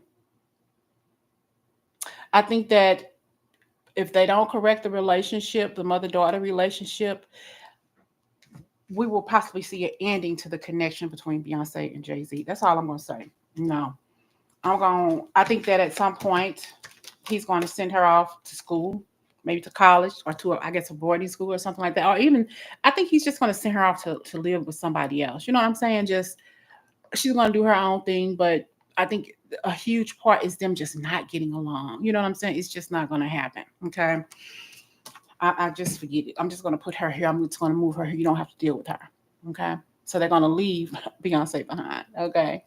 Speaker 1: I think that if they don't correct the relationship, the mother-daughter relationship, we will possibly see an ending to the connection between Beyonce and Jay-Z. That's all I'm going to say. No. I think that at some point, he's going to send her off to school, maybe to college or to, I guess, a boarding school or something like that. Or even, I think he's just going to send her off to live with somebody else. You know what I'm saying? Just, she's going to do her own thing. But I think a huge part is them just not getting along. You know what I'm saying? It's just not going to happen. Okay. I just forget it. I'm just going to put her here. I'm just going to move her here. You don't have to deal with her. Okay. So they're going to leave Beyonce behind. Okay.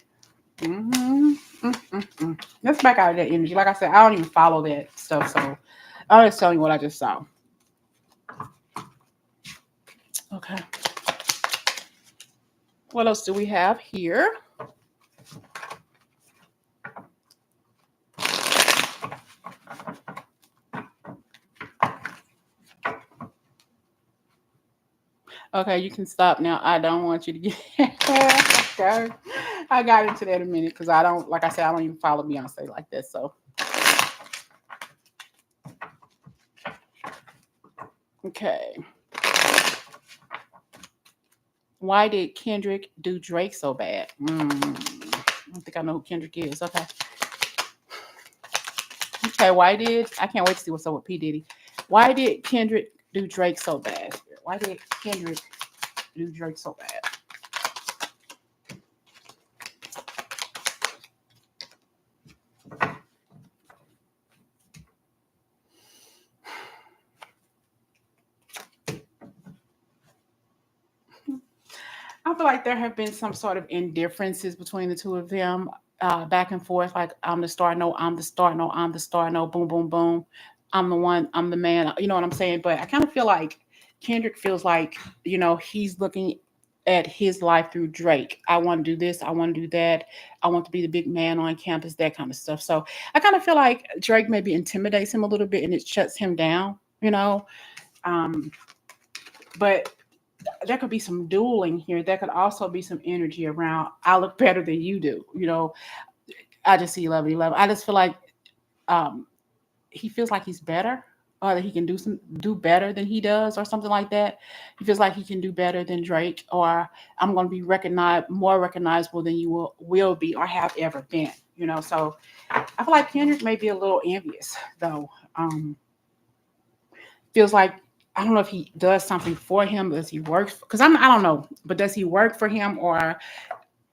Speaker 1: Let's back out of that energy. Like I said, I don't even follow that stuff. So I'm just telling you what I just saw. Okay. What else do we have here? Okay, you can stop now. I don't want you to get. Okay. I got into that in a minute because I don't, like I said, I don't even follow Beyonce like that. So, okay. Why did Kendrick do Drake so bad? I don't think I know who Kendrick is. Okay. Okay, I can't wait to see what's up with P. Diddy. Why did Kendrick do Drake so bad? Why did Kendrick do Drake so bad? I feel like there have been some sort of indifferences between the two of them, back and forth. Like, I'm the star, no, I'm the star, no, I'm the star, no, boom, boom, boom. I'm the one, I'm the man. You know what I'm saying? But I kind of feel like Kendrick feels like, he's looking at his life through Drake. I want to do this, I want to do that. I want to be the big man on campus, that kind of stuff. So I kind of feel like Drake maybe intimidates him a little bit and it shuts him down, But there could be some dueling here. There could also be some energy around, I look better than you do. I just see 11-11. I just feel like he feels like he's better, or that he can do better than he does, or something like that. He feels like he can do better than Drake, or I'm going to be more recognizable than you will be or have ever been. So I feel like Kendrick may be a little envious, though. Feels like, I don't know if he does something for him. Does he work? Because I don't know. But does he work for him, or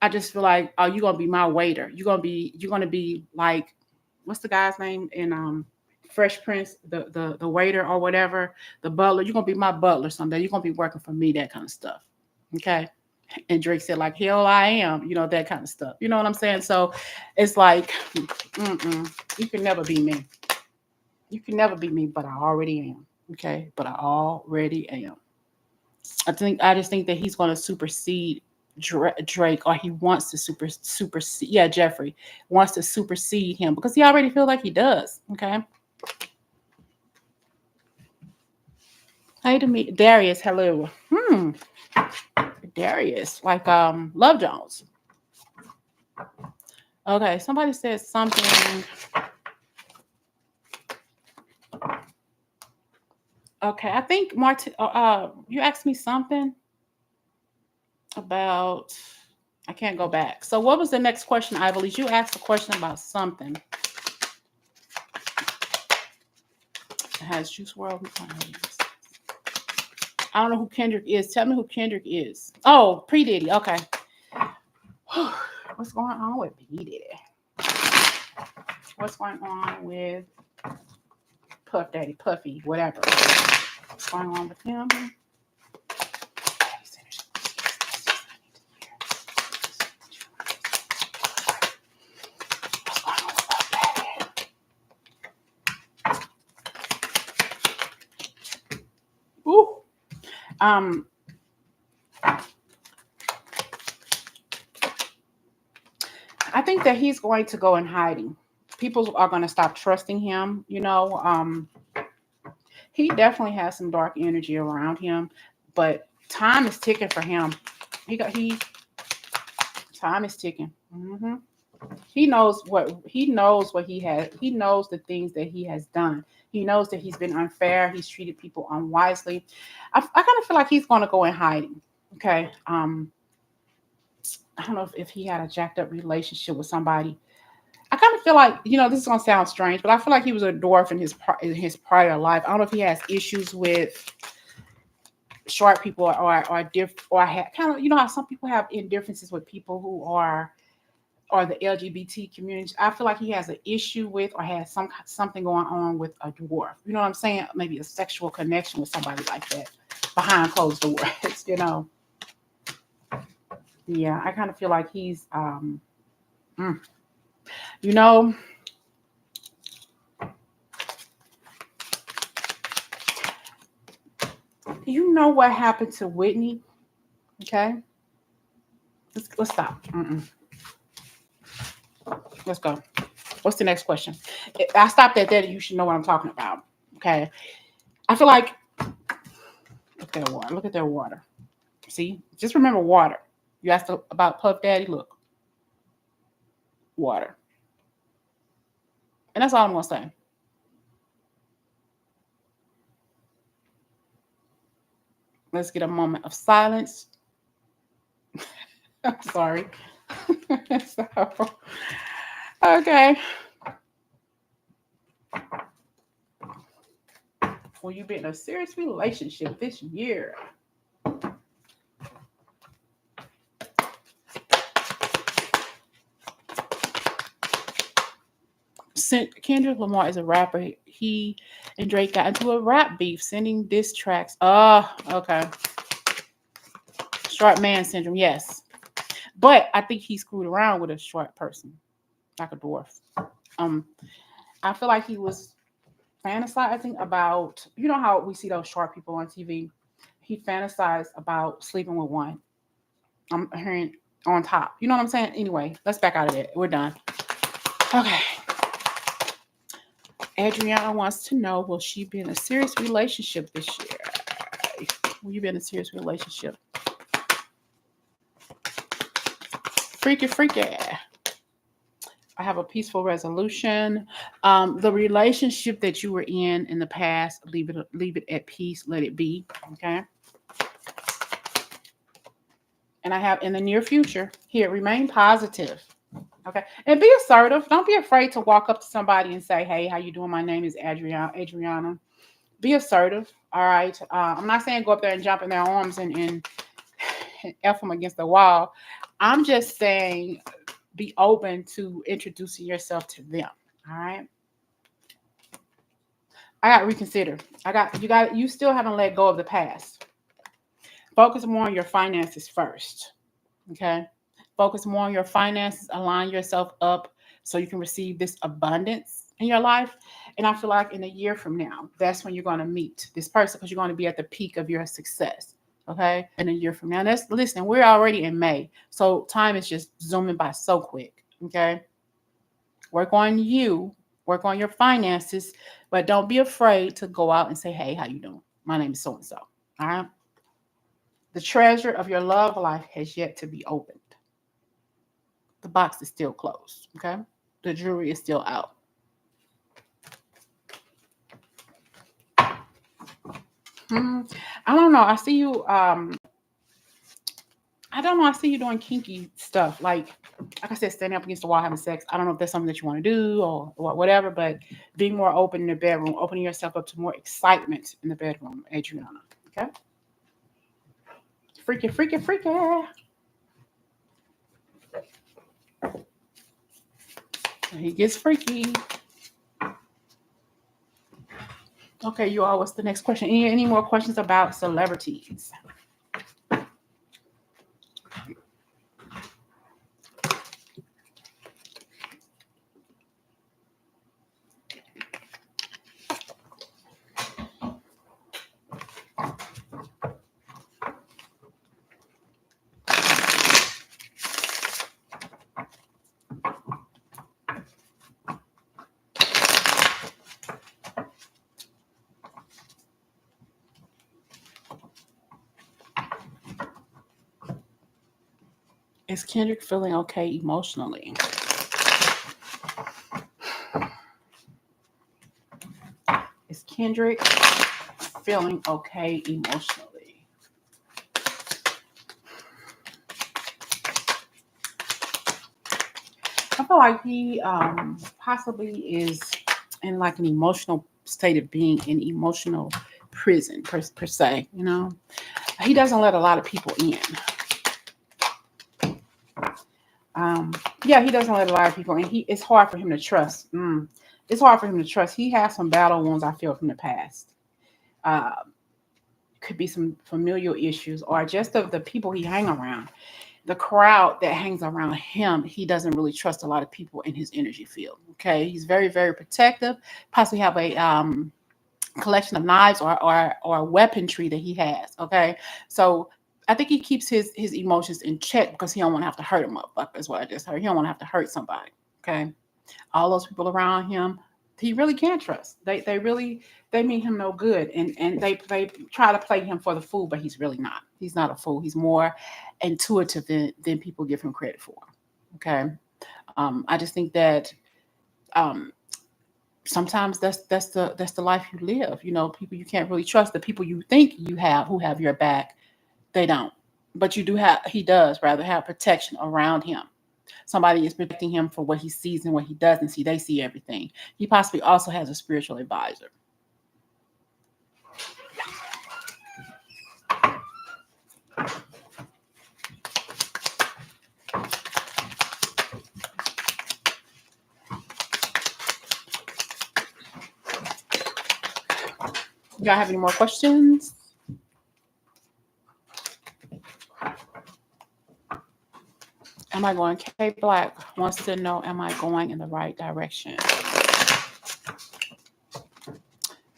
Speaker 1: I just feel like, oh, you're gonna be my waiter. You're gonna be like, what's the guy's name in Fresh Prince, the waiter or whatever, the butler. You're gonna be my butler someday. You're gonna be working for me, that kind of stuff. Okay. And Drake said, like, hell I am, that kind of stuff. You know what I'm saying? So it's like, you can never be me. You can never be me, but I already am. Okay, but I already am. I just think that he's going to supersede Drake, or he wants to supersede. Yeah, Jeffrey wants to supersede him because he already feels like he does. Okay. Hey to me, Darius. Hello. Darius, like Love Jones. Okay, somebody said something. Okay, I think Martin. You asked me something about. I can't go back. So, what was the next question, I believe? You asked a question about something. It has Juice WRLD. I don't know who Kendrick is. Tell me who Kendrick is. Oh, P. Diddy. Okay. What's going on with P. Diddy? What's going on with Puff Daddy, Puffy, whatever? What's going on with him? Ooh. I think that he's going to go in hiding. People are going to stop trusting him. He definitely has some dark energy around him, but Time is ticking for him. Time is ticking. He knows what he has. He knows the things that he has done. He knows that he's been unfair. He's treated people unwisely. I kind of feel like he's going to go in hiding. Okay. I don't know if he had a jacked up relationship with somebody. I kind of feel like, this is going to sound strange, but I feel like he was a dwarf in his prior life. I don't know if he has issues with short people kind of, how some people have indifferences with people who are the LGBT community. I feel like he has an issue with or has something going on with a dwarf. You know what I'm saying? Maybe a sexual connection with somebody like that behind closed doors, Yeah, I kind of feel like he's, you know, what happened to Whitney? Okay, let's stop. Let's go. What's the next question? I stopped at that. You should know what I'm talking about. Okay, I feel like look at their water. Look at their water. See, just remember water. You asked about Puff Daddy. Look, water, and that's all I'm gonna say. Let's get a moment of silence. I'm sorry. So, okay. Will you be in a serious relationship this year? Kendrick Lamar is a rapper. He and Drake got into a rap beef, sending diss tracks. Okay. Short man syndrome, yes. But I think he screwed around with a short person, like a dwarf. I feel like he was fantasizing about, how we see those short people on TV. He fantasized about sleeping with one. I'm hearing on top. You know what I'm saying? Anyway, let's back out of it. We're done. Okay. Adriana wants to know, will she be in a serious relationship this year? Will you be in a serious relationship? Freaky. I have a peaceful resolution. The relationship that you were in the past, leave it at peace. Let it be. Okay. And I have in the near future here, remain positive. Okay. And be assertive. Don't be afraid to walk up to somebody and say, hey, how you doing? My name is Adriana. Be assertive. All right. I'm not saying go up there and jump in their arms and F them against the wall. I'm just saying be open to introducing yourself to them. All right. I got reconsider. You still haven't let go of the past. Focus more on your finances first. Okay. Focus more on your finances. Align yourself up so you can receive this abundance in your life. And I feel like in a year from now, that's when you're going to meet this person because you're going to be at the peak of your success. Okay. In a year from now. Listen, we're already in May. So time is just zooming by so quick. Okay. Work on you. Work on your finances. But don't be afraid to go out and say, hey, how you doing? My name is so-and-so. All right. The treasure of your love life has yet to be opened. The box is still closed. Okay. The jewelry is still out. I don't know. I see you. I don't know. I see you doing kinky stuff. Like I said, standing up against the wall, having sex. I don't know if that's something that you want to do or whatever, but being more open in the bedroom, opening yourself up to more excitement in the bedroom, Adriana. Okay. Freaky. He gets freaky. Okay, you all. What's the next question? Any more questions about celebrities? Is Kendrick feeling okay emotionally? Is Kendrick feeling okay emotionally? I feel like he possibly is in like an emotional state of being in emotional prison per se. You know, he doesn't let a lot of people in. Um, yeah, he doesn't let a lot of people in. It's hard for him to trust. It's hard for him to trust. He has some battle wounds, I feel, from the past. Uh, could be some familial issues or just of the people he hang around. The crowd that hangs around him, he doesn't really trust a lot of people in his energy field. Okay, he's very, very protective. Possibly have a collection of knives or weaponry that he has. Okay, so I think he keeps his emotions in check because he don't want to have to hurt a motherfucker. Is what I just heard. He don't want to have to hurt somebody. Okay, all those people around him, he really can't trust. They really they mean him no good, and they try to play him for the fool, but he's really not. He's not a fool. He's more intuitive than people give him credit for. Okay, I just think that um, sometimes that's the life you live. You know, people you can't really trust. The people you think you have who have your back, they don't. But you do have. He does rather have protection around him. Somebody is protecting him for what he sees and what he doesn't see. They see everything. He possibly also has a spiritual advisor. Y'all have any more questions? Am I going? K Black wants to know, am I going in the right direction?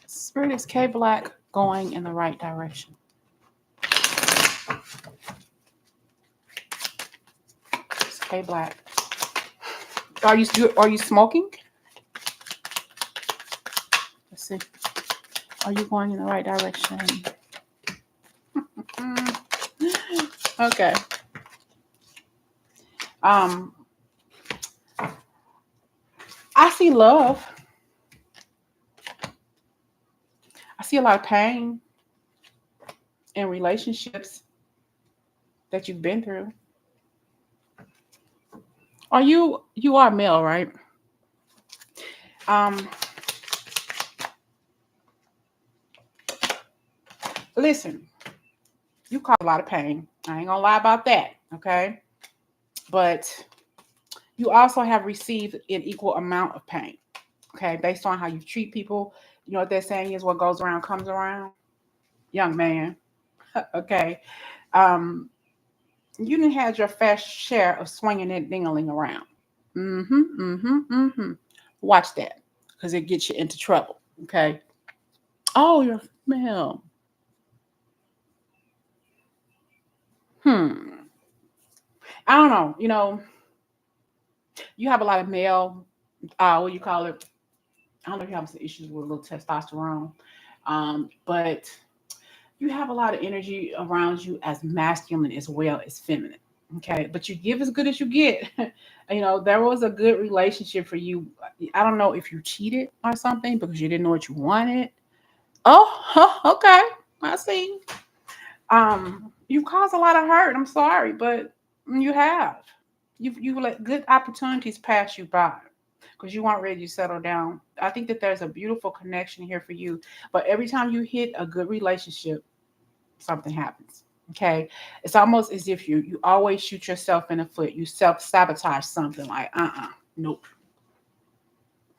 Speaker 1: Spirit is K Black going in the right direction? It's K Black. Are you smoking? Let's see. Are you going in the right direction? Okay. Um, I see love. I see a lot of pain in relationships that you've been through. You are male, right? Um, listen, you cause a lot of pain. I ain't gonna lie about that, okay? But you also have received an equal amount of pain, okay? Based on how you treat people. You know what they're saying is what goes around comes around. Young man, okay? Um, you didn't have your fair share of swinging that dingling around. Mm-hmm, mm-hmm, mm-hmm. Watch that, because it gets you into trouble, okay? Oh, you're male. Hmm. I don't know. You know, you have a lot of male, what do you call it? I don't know if you have some issues with a little testosterone, but you have a lot of energy around you as masculine as well as feminine. Okay, but you give as good as you get. You know, there was a good relationship for you. I don't know if you cheated or something because you didn't know what you wanted. Oh, okay. I see. You caused a lot of hurt. I'm sorry, but you have. You let good opportunities pass you by because you weren't ready to settle down. I think that there's a beautiful connection here for you, but every time you hit a good relationship, something happens. Okay, it's almost as if you always shoot yourself in the foot. You self sabotage something like nope,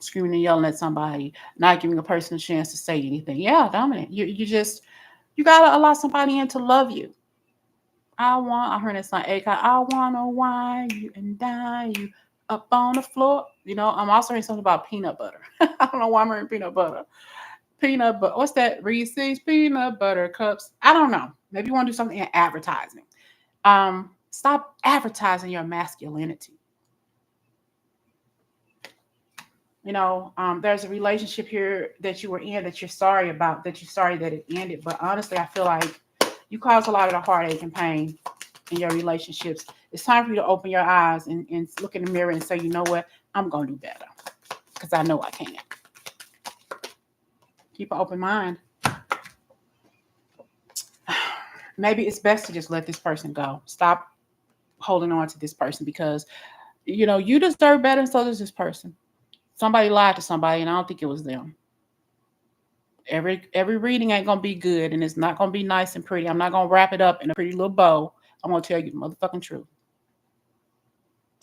Speaker 1: screaming and yelling at somebody, not giving a person a chance to say anything. Yeah, dominant. You gotta allow somebody in to love you. I heard that song, Akon, I wanna wine you and dine you up on the floor. You know, I'm also hearing something about peanut butter. I don't know why I'm hearing peanut butter. Peanut butter, what's that? Reese's peanut butter cups. I don't know. Maybe you want to do something in advertising. Stop advertising your masculinity. You know, there's a relationship here that you were in that you're sorry about, that you're sorry that it ended. But honestly, I feel like you caused a lot of the heartache and pain in your relationships. It's time for you to open your eyes and look in the mirror and say, you know what? I'm going to do better because I know I can. Keep an open mind. Maybe it's best to just let this person go. Stop holding on to this person because, you deserve better, and so does this person. Somebody lied to somebody, and I don't think it was them. Every reading ain't gonna be good, and it's not gonna be nice and pretty. I'm not gonna wrap it up in a pretty little bow. I'm gonna tell you the motherfucking truth.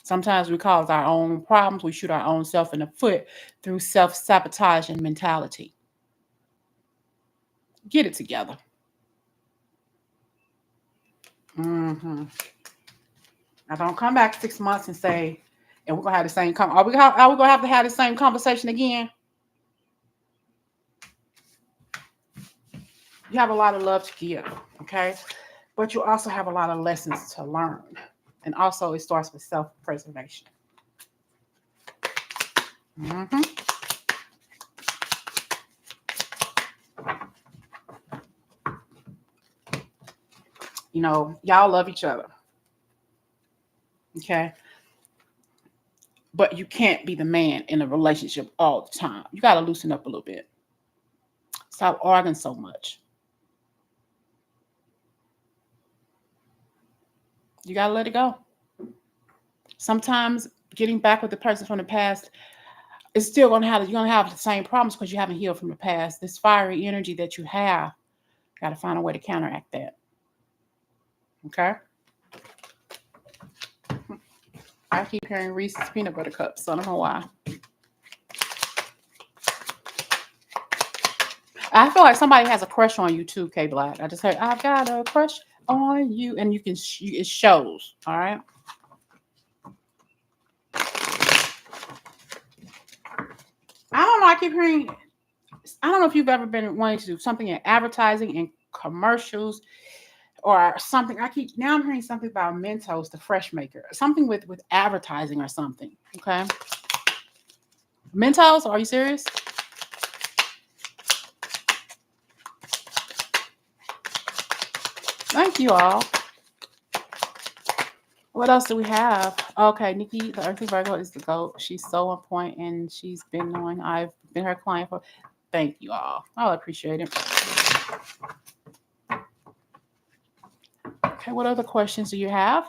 Speaker 1: Sometimes we cause our own problems. We shoot our own self in the foot through self-sabotage and mentality. Get it together. Now don't come back 6 months and say, and we're gonna have the same. Are we gonna have to have the same conversation again? You have a lot of love to give, okay? But you also have a lot of lessons to learn. And also, it starts with self-preservation. Y'all love each other, okay? But you can't be the man in a relationship all the time. You got to loosen up a little bit. Stop arguing so much. You got to let it go. Sometimes getting back with the person from the past is still you're going to have the same problems because you haven't healed from the past. This fiery energy that you have, got to find a way to counteract that. Okay? I keep hearing Reese's peanut butter cups, so I don't know why. I feel like somebody has a crush on you too, K Black. I just heard, I've got a crush on you, and it shows. All right. I don't know. I keep hearing. I don't know if you've ever been wanting to do something in advertising and commercials or something. I'm hearing something about Mentos, the fresh maker, something with advertising or something. Okay. Mentos, are you serious? Thank you all. What else do we have? Okay, Nikki, the Earthly Virgo is the GOAT. She's so on point, and she's been knowing I've been her client for. Thank you all. I appreciate it. Okay, what other questions do you have?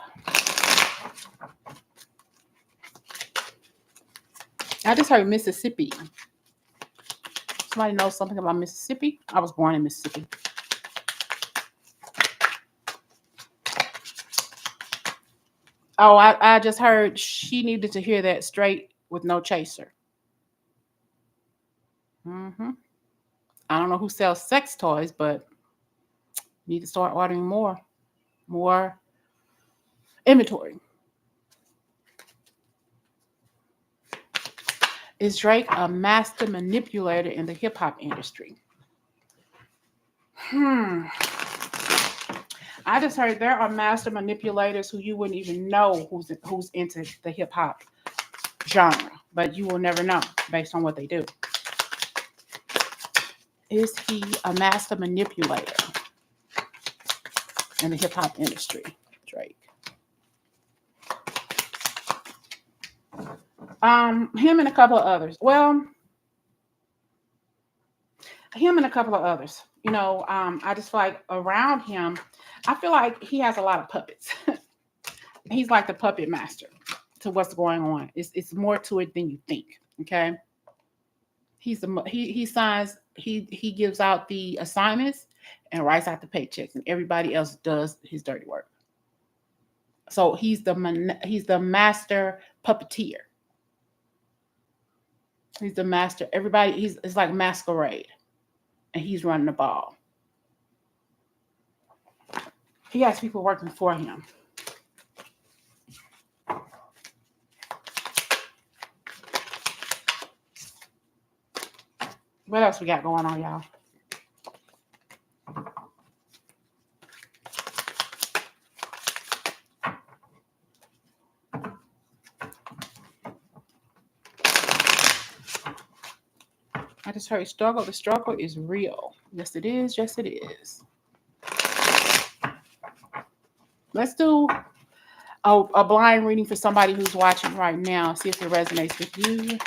Speaker 1: I just heard Mississippi. Somebody knows something about Mississippi? I was born in Mississippi. Oh, I just heard she needed to hear that straight with no chaser. I don't know who sells sex toys, but you need to start ordering more inventory. Is Drake a master manipulator in the hip hop industry? I just heard there are master manipulators who you wouldn't even know who's into the hip hop genre, but you will never know based on what they do. Is he a master manipulator in the hip hop industry, Drake? Him and a couple of others. Well, him and a couple of others. I just feel like around him, I feel like he has a lot of puppets. He's like the puppet master to what's going on. It's more to it than you think. Okay. He gives out the assignments and writes out the paychecks, and everybody else does his dirty work. So he's the master puppeteer. He's the master. It's like masquerade, and he's running the ball. He has people working for him. What else we got going on, y'all? I just heard struggle. The struggle is real. Yes, it is. Yes, it is. Let's do a blind reading for somebody who's watching right now. See if it resonates with you.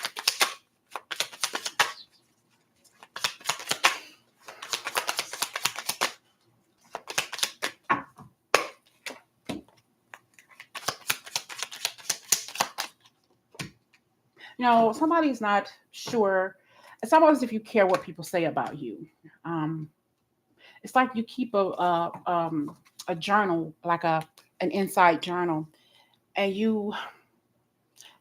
Speaker 1: Somebody's not sure. It's almost if you care what people say about you. Um, it's like you keep a journal, like an inside journal, and you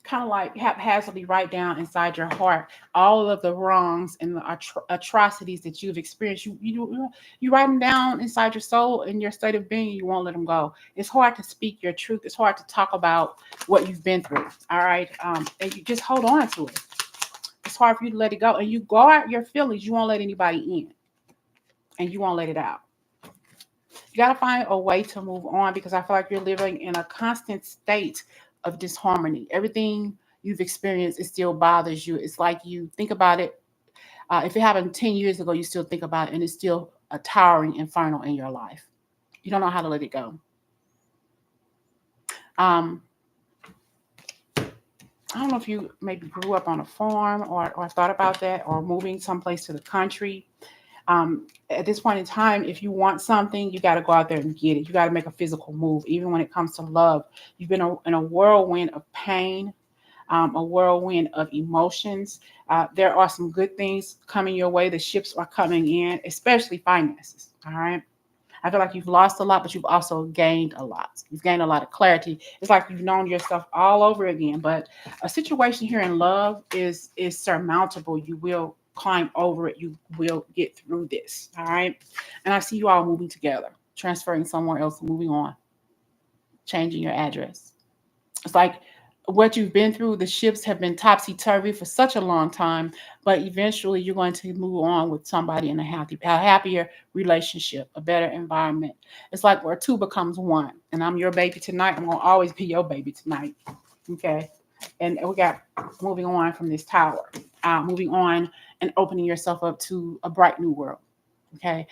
Speaker 1: kind of like haphazardly write down inside your heart all of the wrongs and the atrocities that you've experienced. You write them down inside your soul, in your state of being. You won't let them go. It's hard to speak your truth. It's hard to talk about what you've been through. All right, and you just hold on to it. It's hard for you to let it go, and you guard your feelings. You won't let anybody in, and you won't let it out. You got to find a way to move on, because I feel like you're living in a constant state of disharmony. Everything you've experienced, it still bothers you. It's like you think about it. If it happened 10 years ago, you still think about it, and it's still a towering inferno in your life. You don't know how to let it go. I don't know if you maybe grew up on a farm or thought about that, or moving someplace to the country. At this point in time, if you want something, you got to go out there and get it. You got to make a physical move. Even when it comes to love, you've been in a whirlwind of pain, a whirlwind of emotions. There are some good things coming your way. The ships are coming in, especially finances. All right. I feel like you've lost a lot, but you've also gained a lot. You've gained a lot of clarity. It's like you've known yourself all over again. But a situation here in love is surmountable. You will climb over it. You will get through this. All right. And I see you all moving together, transferring somewhere else, moving on, changing your address. It's like what you've been through, the ships have been topsy-turvy for such a long time, but eventually you're going to move on with somebody in a happier relationship, a better environment. It's like where two becomes one. And I'm your baby tonight. I'm going to always be your baby tonight. Okay. And we got moving on from this tower, moving on and opening yourself up to a bright new world. Okay.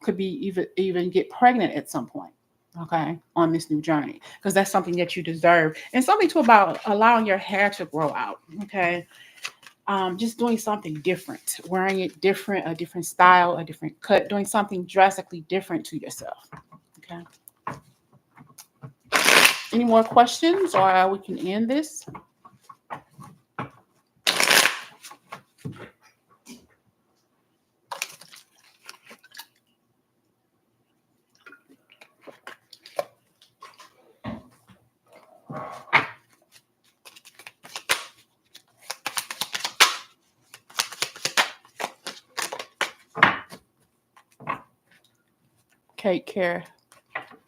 Speaker 1: Could be even get pregnant at some point. Okay, on this new journey, because that's something that you deserve, and something too about allowing your hair to grow out. Okay, just doing something different, wearing it different, a different style, a different cut, doing something drastically different to yourself. Okay, any more questions, or we can end this? Take care.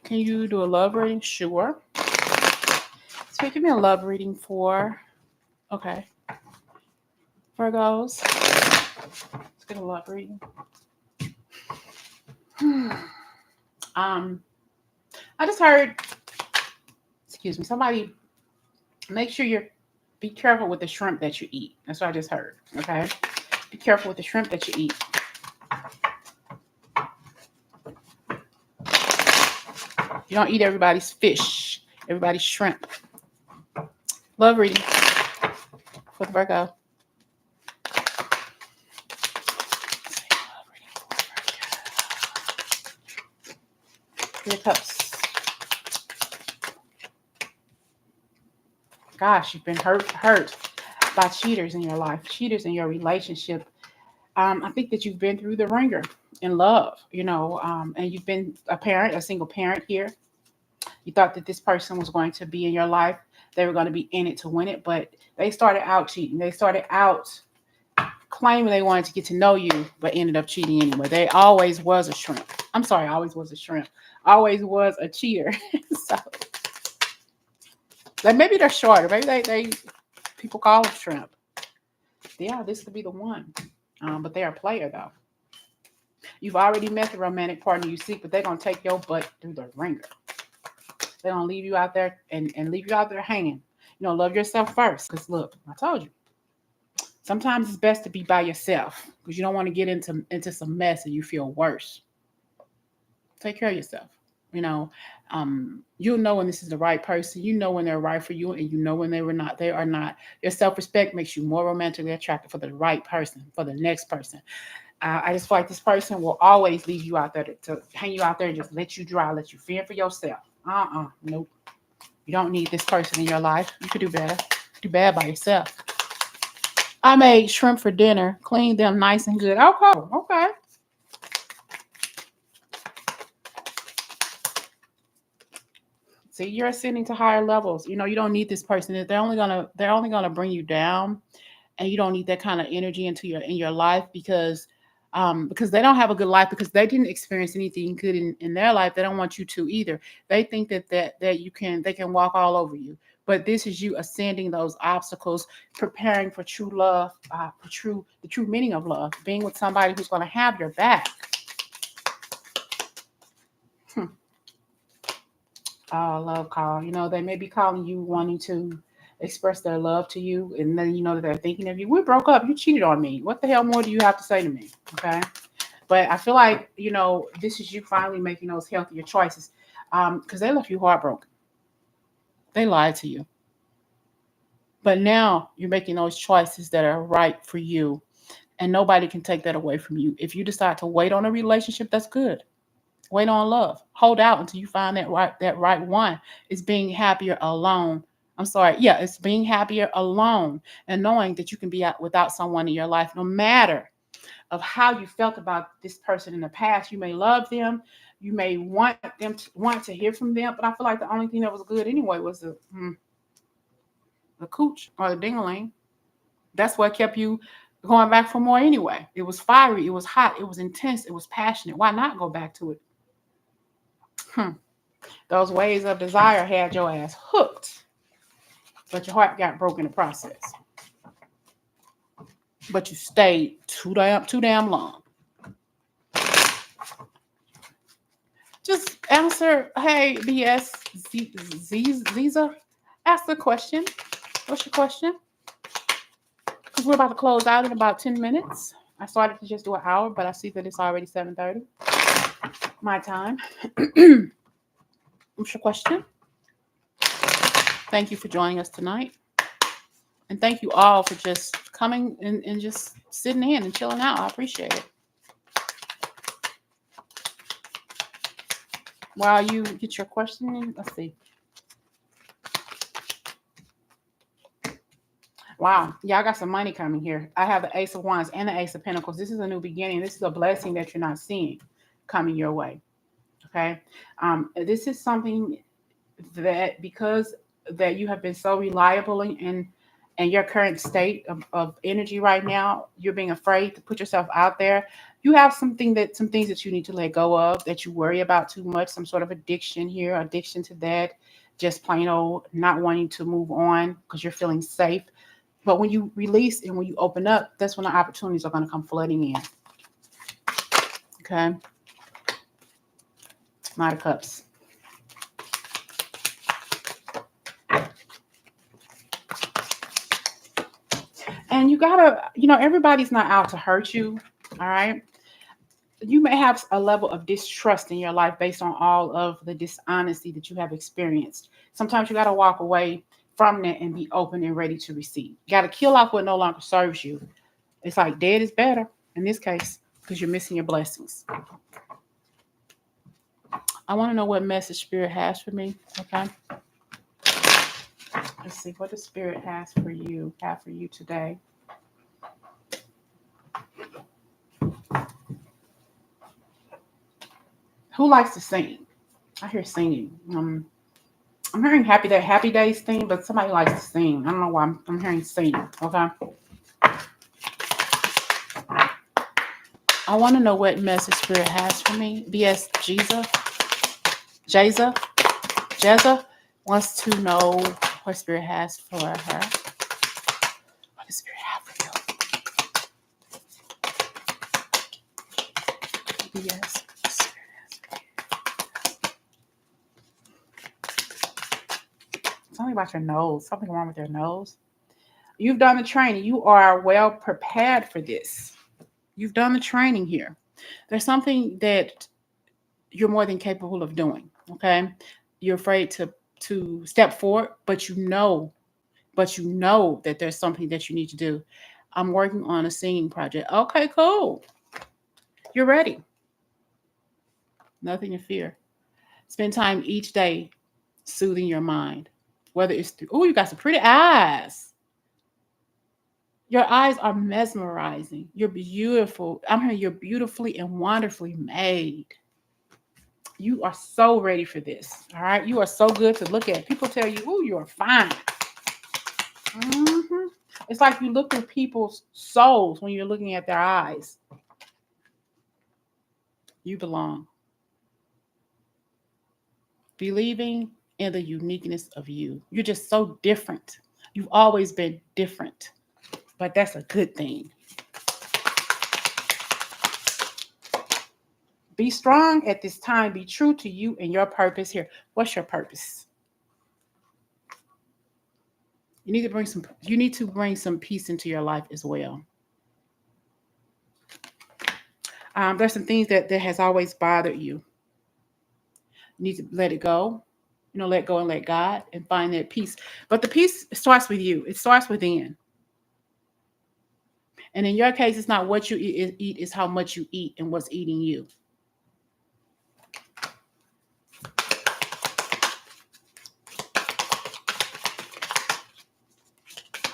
Speaker 1: Can you do a love reading? Sure. So give me a love reading for, okay, Virgos. Let's get a love reading. I just heard, excuse me, somebody, make sure be careful with the shrimp that you eat. That's what I just heard. Okay, be careful with the shrimp that you eat. You don't eat everybody's fish, everybody's shrimp. Love reading for the Virgo. Three of Cups. Gosh, you've been hurt by cheaters in your life, cheaters in your relationship. I think that you've been through the ringer in love, and you've been a single parent here. You thought that this person was going to be in your life. They were going to be in it to win it, but they started out cheating. They started out claiming they wanted to get to know you, but ended up cheating anyway. They always was a shrimp. I'm sorry, always was a shrimp. Always was a cheater. So, like, maybe they're shorter. Maybe they people call them shrimp. Yeah, this could be the one. But they're a player, though. You've already met the romantic partner you seek, but they're going to take your butt through the ringer. They're going to leave you out there and leave you out there hanging. Love yourself first. Because, look, I told you. Sometimes it's best to be by yourself, because you don't want to get into some mess and you feel worse. Take care of yourself. You know, you'll know when this is the right person. You know when they're right for you, and you know when they were not. They are not. Your self-respect makes you more romantically attracted for the right person, for the next person. I just feel like this person will always leave you out there to hang you out there and just let you dry, let you fend for yourself. Nope. You don't need this person in your life. You could do better. Do bad by yourself. I made shrimp for dinner, cleaned them nice and good. Okay, okay. See, you're ascending to higher levels. You know, you don't need this person. They're only gonna bring you down, and you don't need that kind of energy in your life because they don't have a good life because they didn't experience anything good in their life. They don't want you to either. They think that they can walk all over you. But this is you ascending those obstacles, preparing for true love, for the true meaning of love, being with somebody who's going to have your back. Hmm. Love call. You know, they may be calling you wanting to express their love to you, and then you know that they're thinking of you. We broke up. You cheated on me. What the hell more do you have to say to me? Okay. But I feel like, you know, this is you finally making those healthier choices because they left you heartbroken. They lied to you. But now you're making those choices that are right for you. And nobody can take that away from you. If you decide to wait on a relationship, that's good. Wait on love. Hold out until you find that right one. It's being happier alone. I'm sorry. Yeah, it's being happier alone and knowing that you can be out without someone in your life, no matter of how you felt about this person in the past. You may love them. You may want to hear from them. But I feel like the only thing that was good anyway was the cooch or the dingaling. That's what kept you going back for more anyway. It was fiery. It was hot. It was intense. It was passionate. Why not go back to it? Hmm. Those waves of desire had your ass hooked, but your heart got broken in the process. But you stayed too damn long. Just answer, hey, BS Ziza, ask the question. What's your question? Because we're about to close out in about 10 minutes. I started to just do an hour, but I see that it's already 7:30 my time. What's your question? Thank you for joining us tonight. And thank you all for just coming and just sitting in and chilling out. I appreciate it. While you get your question in, let's see. Wow. Yeah, I got some money coming here. I have the Ace of Wands and the Ace of Pentacles. This is a new beginning. This is a blessing that you're not seeing coming your way. Okay. This is something that because that you have been so reliable in your current state of energy right now, you're being afraid to put yourself out there. You have some things that you need to let go of that you worry about too much, some sort of addiction here, addiction to that, just plain old not wanting to move on because you're feeling safe. But when you release and when you open up, that's when the opportunities are going to come flooding in. Okay. Knight of Cups. And you gotta, everybody's not out to hurt you. All right. You may have a level of distrust in your life based on all of the dishonesty that you have experienced. Sometimes you got to walk away from that and be open and ready to receive. You got to kill off what no longer serves you. It's like dead is better in this case because you're missing your blessings. I want to know what message Spirit has for me. Okay. Let's see what the Spirit have for you today. Who likes to sing? I hear singing. I'm hearing Happy Days theme, but somebody likes to sing. I don't know why I'm hearing sing. Okay. I want to know what message Spirit has for me. BS Jeza wants to know what Spirit has for her. What does Spirit have for you? BS. Something about your nose. Something wrong with your nose. You've done the training. You are well prepared for this. You've done the training here. There's something that you're more than capable of doing. Okay. You're afraid to step forward, but that there's something that you need to do. I'm working on a singing project. Okay, cool. You're ready. Nothing to fear. Spend time each day soothing your mind. Whether it's through, oh, you got some pretty eyes. Your eyes are mesmerizing. You're beautiful. I'm hearing you're beautifully and wonderfully made. You are so ready for this. All right. You are so good to look at. People tell you, oh, you're fine. Hmm. It's like you look at people's souls when you're looking at their eyes. You belong. Believing in the uniqueness of you. You're just so different. You've always been different, but that's a good thing. Be strong at this time. Be true to you and your purpose here. What's your purpose? You need to bring some peace into your life as well. There's some things that has always bothered you. You need to let it go. Let go and let God and find that peace. But the peace starts with you. It starts within. And in your case, it's not what you eat, it's how much you eat and what's eating you.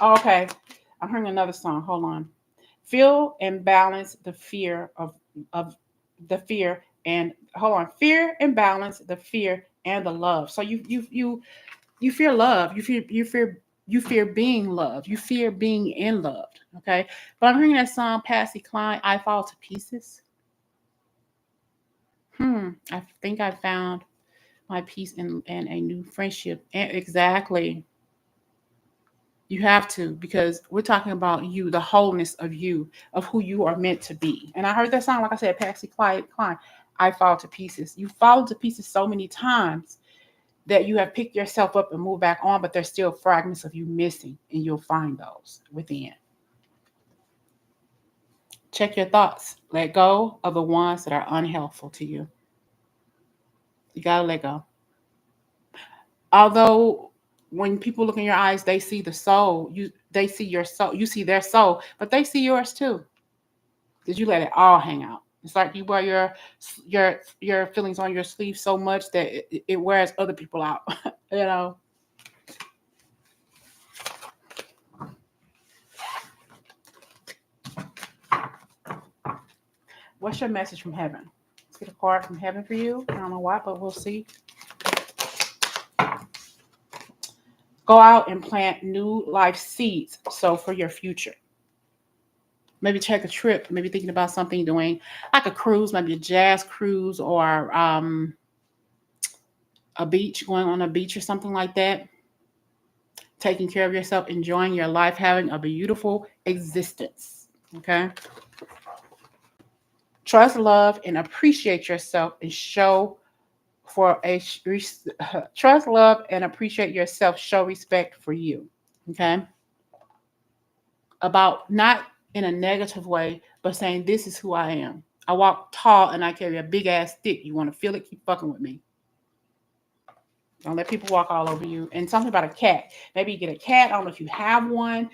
Speaker 1: Oh, okay. I'm hearing another song. Hold on. Feel and balance the fear of the fear and hold on. Fear and balance the fear and the love. So you fear love. You fear being loved. You fear being in loved. Okay. But I'm hearing that song, Patsy Cline, I Fall to Pieces. I think I found my peace and a new friendship. And exactly. You have to, because we're talking about you, the wholeness of you, of who you are meant to be. And I heard that song, like I said, Patsy Cline, I Fall to Pieces. You fall to pieces so many times that you have picked yourself up and moved back on, but there's still fragments of you missing, and you'll find those within. Check your thoughts. Let go of the ones that are unhelpful to you. You gotta let go. Although when people look in your eyes, they see the soul. They see your soul. You see their soul, but they see yours too. Because you let it all hang out. It's like you wear your feelings on your sleeve so much that it wears other people out. you know. What's your message from heaven? Let's get a card from heaven for you. I don't know why, but we'll see. Go out and plant new life seeds. So for your future. Maybe take a trip. Maybe thinking about something doing like a cruise, maybe a jazz cruise or a beach, going on a beach or something like that. Taking care of yourself, enjoying your life, having a beautiful existence. Okay. Trust, love, and appreciate yourself and show for a trust, love, and appreciate yourself. Show respect for you. Okay. About not in a negative way, but saying this is who I am. I walk tall and I carry a big ass stick. You want to feel it? Keep fucking with me. Don't let people walk all over you. And something about a cat. Maybe you get a cat. I don't know if you have one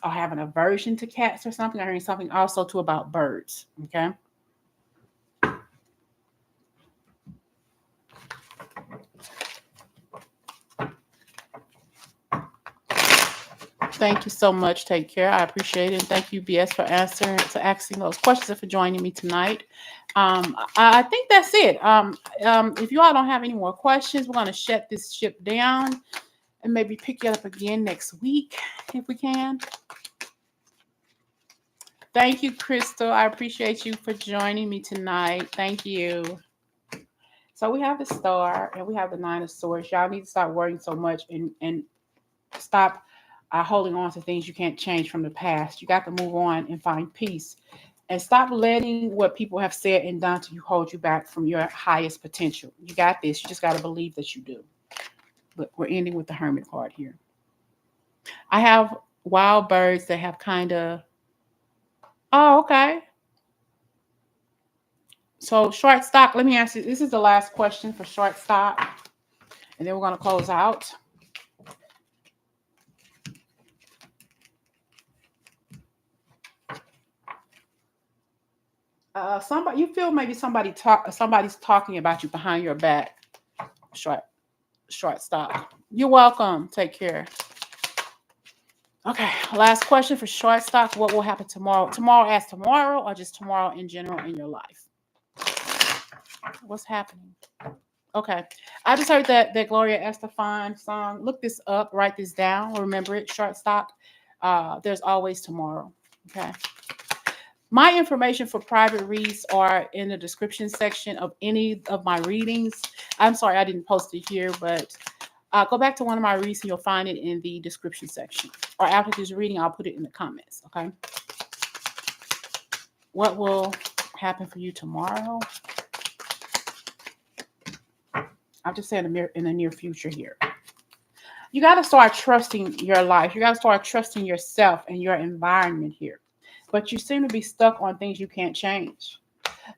Speaker 1: or have an aversion to cats or something. I heard something also too about birds. Okay. Thank you so much. Take care. I appreciate it. And thank you, BS, for asking those questions and for joining me tonight. I think that's it. If you all don't have any more questions, we're going to shut this ship down and maybe pick it up again next week if we can. Thank you, Crystal. I appreciate you for joining me tonight. Thank you. So we have the Star and we have the Nine of Swords. Y'all need to stop worrying so much and stop holding on to things you can't change from the past. You got to move on and find peace. And stop letting what people have said and done to you hold you back from your highest potential. You got this. You just got to believe that you do. But we're ending with the Hermit card here. I have wild birds that have kind of, oh, okay. So short stock, let me ask you, this is the last question for short stock, and then we're going to close out. Somebody, you feel maybe somebody's talking about you behind your back. Short stock. You're welcome. Take care. Okay, last question for short stock. What will happen tomorrow? Tomorrow as tomorrow, or just tomorrow in general in your life? What's happening? Okay, I just heard that Gloria Estefan song. Look this up. Write this down. Remember it. Short stock. There's always tomorrow. Okay. My information for private reads are in the description section of any of my readings. I'm sorry I didn't post it here, but go back to one of my reads and you'll find it in the description section. Or after this reading, I'll put it in the comments, okay? What will happen for you tomorrow? I'm just saying in the near future here. You got to start trusting your life. You got to start trusting yourself and your environment here. But you seem to be stuck on things you can't change.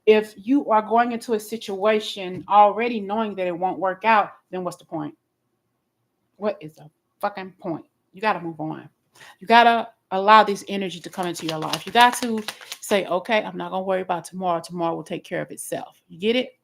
Speaker 1: If you are going into a situation already knowing that it won't work out, then what's the point? What is the fucking point? You got to move on. You got to allow this energy to come into your life. You got to say, okay, I'm not going to worry about tomorrow. Tomorrow will take care of itself. You get it?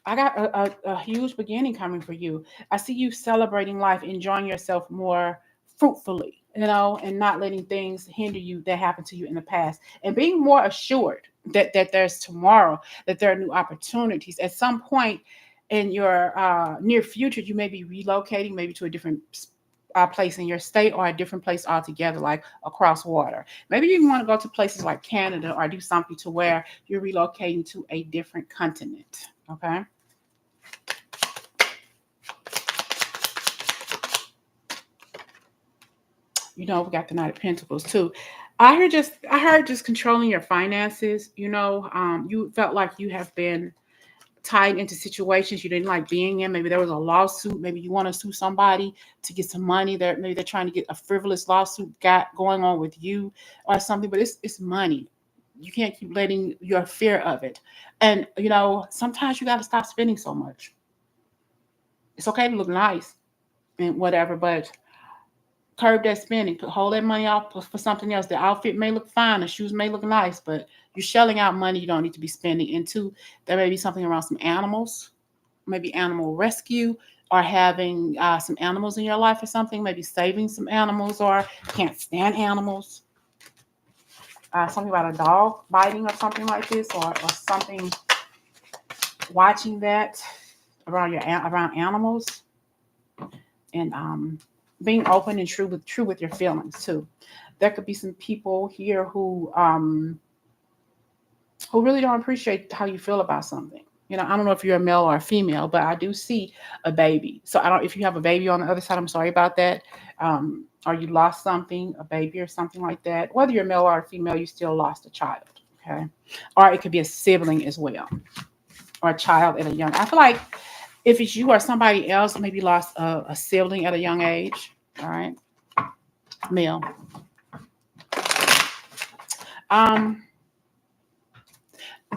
Speaker 1: I got a huge beginning coming for you. I see you celebrating life, enjoying yourself more fruitfully, and not letting things hinder you that happened to you in the past, and being more assured that there's tomorrow, that there are new opportunities. At some point in your near future, you may be relocating maybe to a different place in your state or a different place altogether, like across water. Maybe you want to go to places like Canada or do something to where you're relocating to a different continent. Okay. We got the Knight of Pentacles too. I heard just controlling your finances. You felt like you have been tied into situations you didn't like being in. Maybe there was a lawsuit. Maybe you want to sue somebody to get some money. Maybe they're trying to get a frivolous lawsuit going on with you or something. But it's money. You can't keep letting your fear of it. And sometimes you got to stop spending so much. It's okay to look nice and whatever, but curb that spending. Hold that money off for something else. The outfit may look fine, the shoes may look nice, but you're shelling out money you don't need to be spending. And two, there may be something around some animals, maybe animal rescue, or having some animals in your life or something. Maybe saving some animals, or can't stand animals. Something about a dog biting or something like this, or something. Watching that around animals, and being open and true with your feelings too. There could be some people here who really don't appreciate how you feel about something. I don't know if you're a male or a female, but I do see a baby. So I don't. If you have a baby on the other side, I'm sorry about that. Or you lost something, a baby or something like that. Whether you're male or a female, you still lost a child. Okay, or it could be a sibling as well, or a child at a young. I feel like if it's you or somebody else, maybe lost a sibling at a young age. All right, male.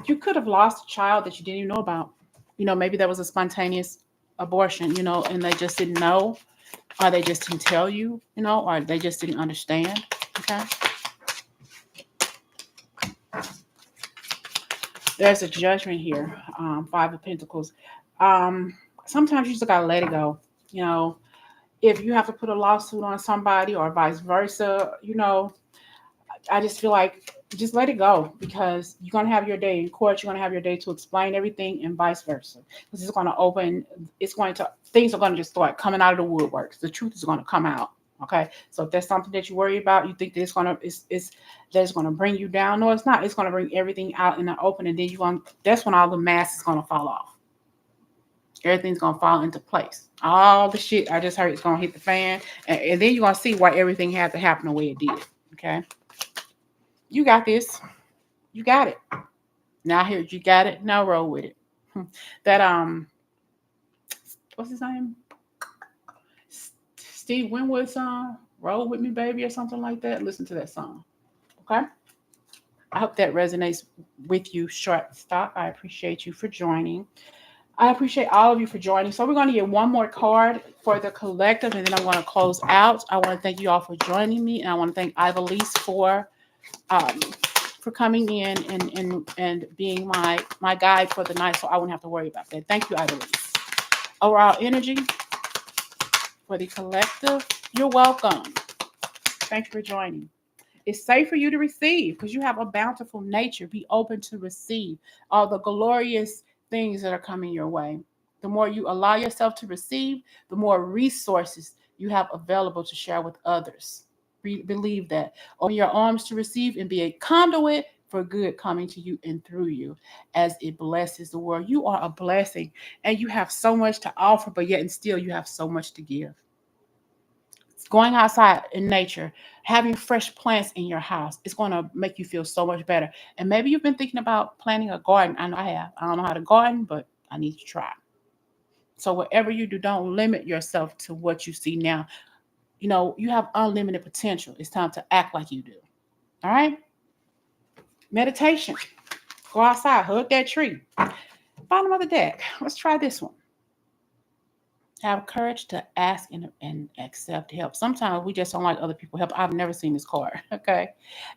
Speaker 1: You could have lost a child that you didn't even know about. Maybe there was a spontaneous abortion, and they just didn't know, or they just didn't tell you, or they just didn't understand. Okay. There's a judgment here. Five of Pentacles. Sometimes you just gotta let it go. If you have to put a lawsuit on somebody or vice versa, I just feel like just let it go, because you're going to have your day in court. You're going to have your day to explain everything, and vice versa. This is going to things are going to just start coming out of the woodworks. The truth is going to come out. Okay. So if there's something that you worry about, you think that that's going to bring you down. No, it's not. It's going to bring everything out in the open. And then that's when all the mask is going to fall off. Everything's going to fall into place. All the shit I just heard is going to hit the fan. And then you're going to see why everything had to happen the way it did. Okay. You got this. You got it. Now here, you got it. Now roll with it. That what's his name? Steve Winwood song, "Roll with Me, Baby," or something like that. Listen to that song. Okay. I hope that resonates with you, shortstop. I appreciate you for joining. I appreciate all of you for joining. So we're going to get one more card for the collective, and then I'm going to close out. I want to thank you all for joining me, and I want to thank Ivalise um, for coming in and being my guide for the night, so I wouldn't have to worry about that. Thank you, Ivalise. Overall energy for the collective. You're welcome. Thanks for joining. It's safe for you to receive because you have a bountiful nature. Be open to receive all the glorious things that are coming your way. The more you allow yourself to receive, the more resources you have available to share with others. Believe that. Open your arms to receive and be a conduit for good coming to you and through you as it blesses the world. You are a blessing and you have so much to offer, but yet and still you have so much to give. Going outside in nature, having fresh plants in your house, it's going to make you feel so much better. And maybe you've been thinking about planting a garden. I know I have. I don't know how to garden, but I need to try. So whatever you do, don't limit yourself to what you see now. You know, you have unlimited potential. It's time to act like you do. All right? Meditation. Go outside, hug that tree. Bottom of the deck. Let's try this one. Have courage to ask and accept help. Sometimes we just don't like other people help. I've never seen this card. Okay.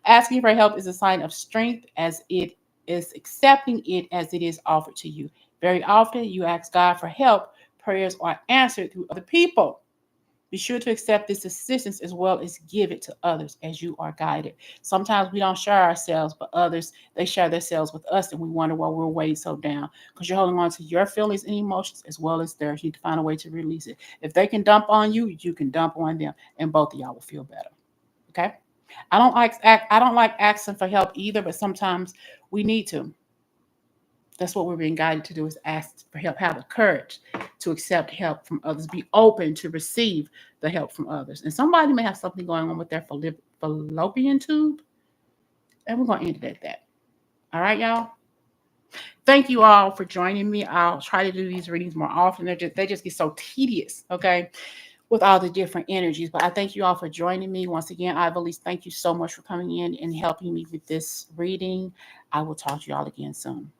Speaker 1: Asking for help is a sign of strength as it is accepting it as it is offered to you. Very often you ask God for help. Prayers are answered through other people. Be sure to accept this assistance as well as give it to others as you are guided. Sometimes we don't share ourselves, but others, they share themselves with us, and we wonder why we're weighed so down because you're holding on to your feelings and emotions as well as theirs. You need to find a way to release it. If they can dump on you, you can dump on them, and both of y'all will feel better. Okay? I don't like asking for help either, but sometimes we need to. That's what we're being guided to do is ask for help. Have the courage to accept help from others. Be open to receive the help from others. And somebody may have something going on with their fallopian tube. And we're going to end it at that. All right, y'all? Thank you all for joining me. I'll try to do these readings more often. They just get so tedious, okay, with all the different energies. But I thank you all for joining me. Once again, Ivalise, thank you so much for coming in and helping me with this reading. I will talk to you all again soon.